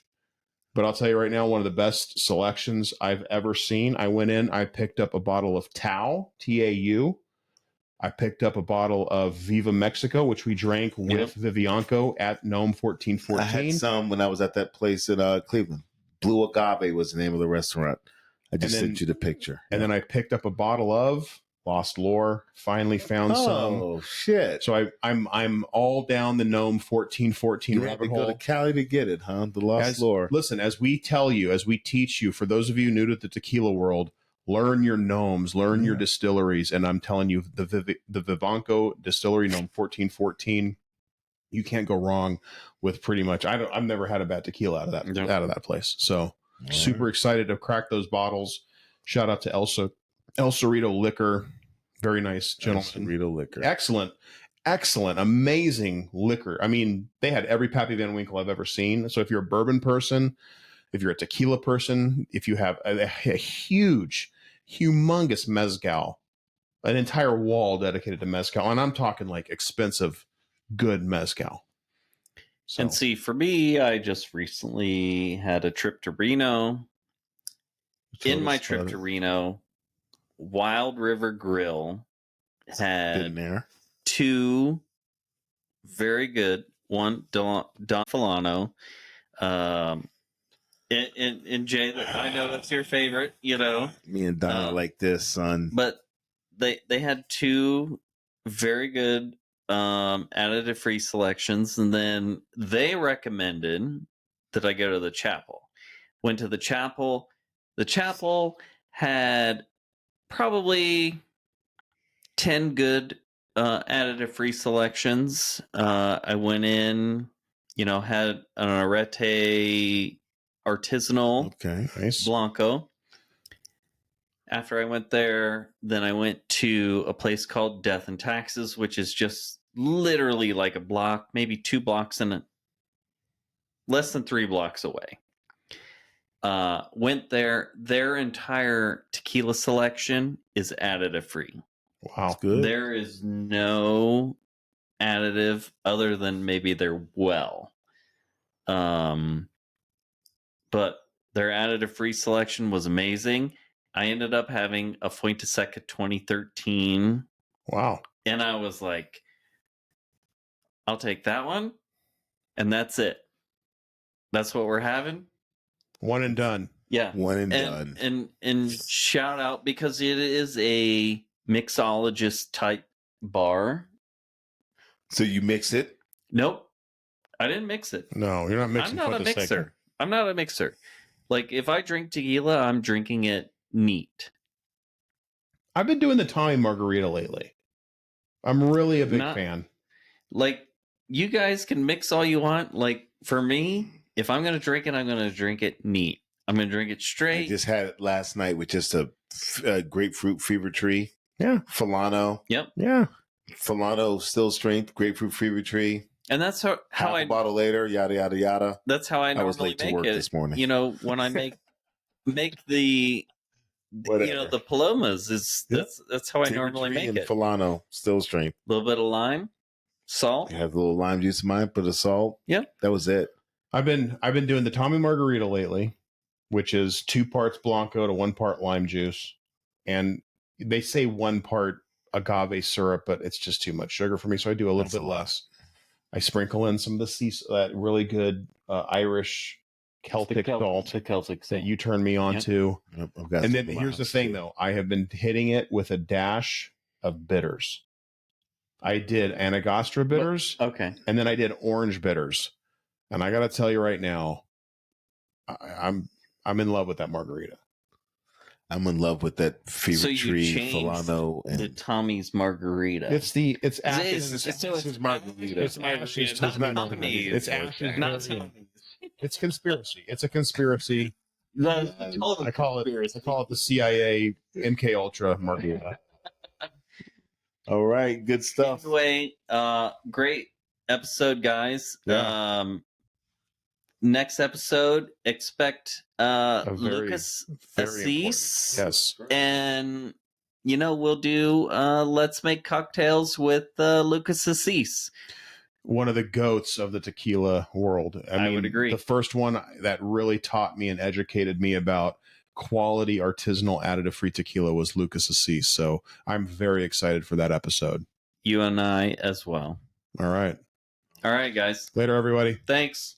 But I'll tell you right now, one of the best selections I've ever seen. I went in, I picked up a bottle of Tau, T-A-U. I picked up a bottle of Viva Mexico, which we drank with Vivianco at Gnome 1414. I had some when I was at that place in Cleveland. Blue Agave was the name of the restaurant. I just sent you the picture. And then I picked up a bottle of Lost Lore. Finally found some. Oh shit! So I'm all down the Gnome 1414 you rabbit had to hole. go to Cali to get it, huh? The Lost Lore. Listen, as we tell you, as we teach you, for those of you new to the tequila world, learn your gnomes, learn your distilleries, and I'm telling you, the Vivanco Distillery Gnome 1414, you can't go wrong with pretty much. I've never had a bad tequila out of that place. So super excited to crack those bottles. Shout out to El Cerrito Liquor, very nice gentleman. El Cerrito Liquor, excellent, amazing liquor. I mean, they had every Pappy Van Winkle I've ever seen. So if you're a bourbon person, if you're a tequila person, if you have a humongous mezcal, an entire wall dedicated to mezcal, and I'm talking like expensive, good mezcal. So. And see, for me, I just recently had a trip to Reno. In my trip to Reno, Wild River Grill had two very good, one Don Fulano, and Jay, I know that's your favorite, you know. Me and Donna like this, son. But they had two very good additive free selections, and then they recommended that I go to the chapel. Went to the chapel. The chapel had probably 10 good additive free selections. I went in, had an Arete artisanal Blanco. After I went there, then I went to a place called Death and Taxes, which is just literally like a block, maybe 2 blocks and less than 3 blocks away. Went there. Their entire tequila selection is additive free. Wow, that's good. There is no additive other than maybe their well. But their additive free selection was amazing. I ended up having a Fuente Seca 2013. Wow. And I was like, I'll take that one. And that's it. That's what we're having. One and done. Yeah. One and done. And shout out, because it is a mixologist type bar. So you mix it? Nope. I didn't mix it. No, you're not mixing. I'm not a mixer. I'm not a mixer. Like, if I drink tequila, I'm drinking it neat. I've been doing the Tommy Margarita lately. I'm really a big fan. Like, you guys can mix all you want. Like, for me, if I'm going to drink it, I'm going to drink it neat. I'm going to drink it straight. I just had it last night with just a grapefruit fever tree. Yeah. Fulano. Yep. Yeah. Fulano still strength, grapefruit fever tree. And that's how a bottle later, yada yada yada. That's how I normally was late make to work it this morning. When I make the the palomas that's how I normally make it. Fulano still strength. A little bit of lime, salt. I have a little lime juice in mine, put a salt. Yeah, that was it. I've been doing the Tommy Margarita lately, which is 2 parts Blanco to 1 part lime juice, and they say 1 part agave syrup, but it's just too much sugar for me, so I do a little bit less. I sprinkle in some of that really good Irish Celtic salt that you turned me on to. And then here's the thing, though. I have been hitting it with a dash of bitters. I did Anagostra bitters. Okay. And then I did orange bitters. And I got to tell you right now, I'm in love with that margarita. I'm in love with that fever tree Fulano and the Tommy's Margarita. It's Ash's Margarita. It's conspiracy. It's a conspiracy. I call it the CIA MK Ultra Margarita. All right, good stuff. Anyway, great episode, guys. Yeah. Next episode, expect Lucas very Assis. Yes. And we'll do Let's Make Cocktails with Lucas Assis. One of the goats of the tequila world. I mean, would agree. The first one that really taught me and educated me about quality artisanal additive-free tequila was Lucas Assis. So I'm very excited for that episode. You and I as well. All right. All right, guys. Later, everybody. Thanks.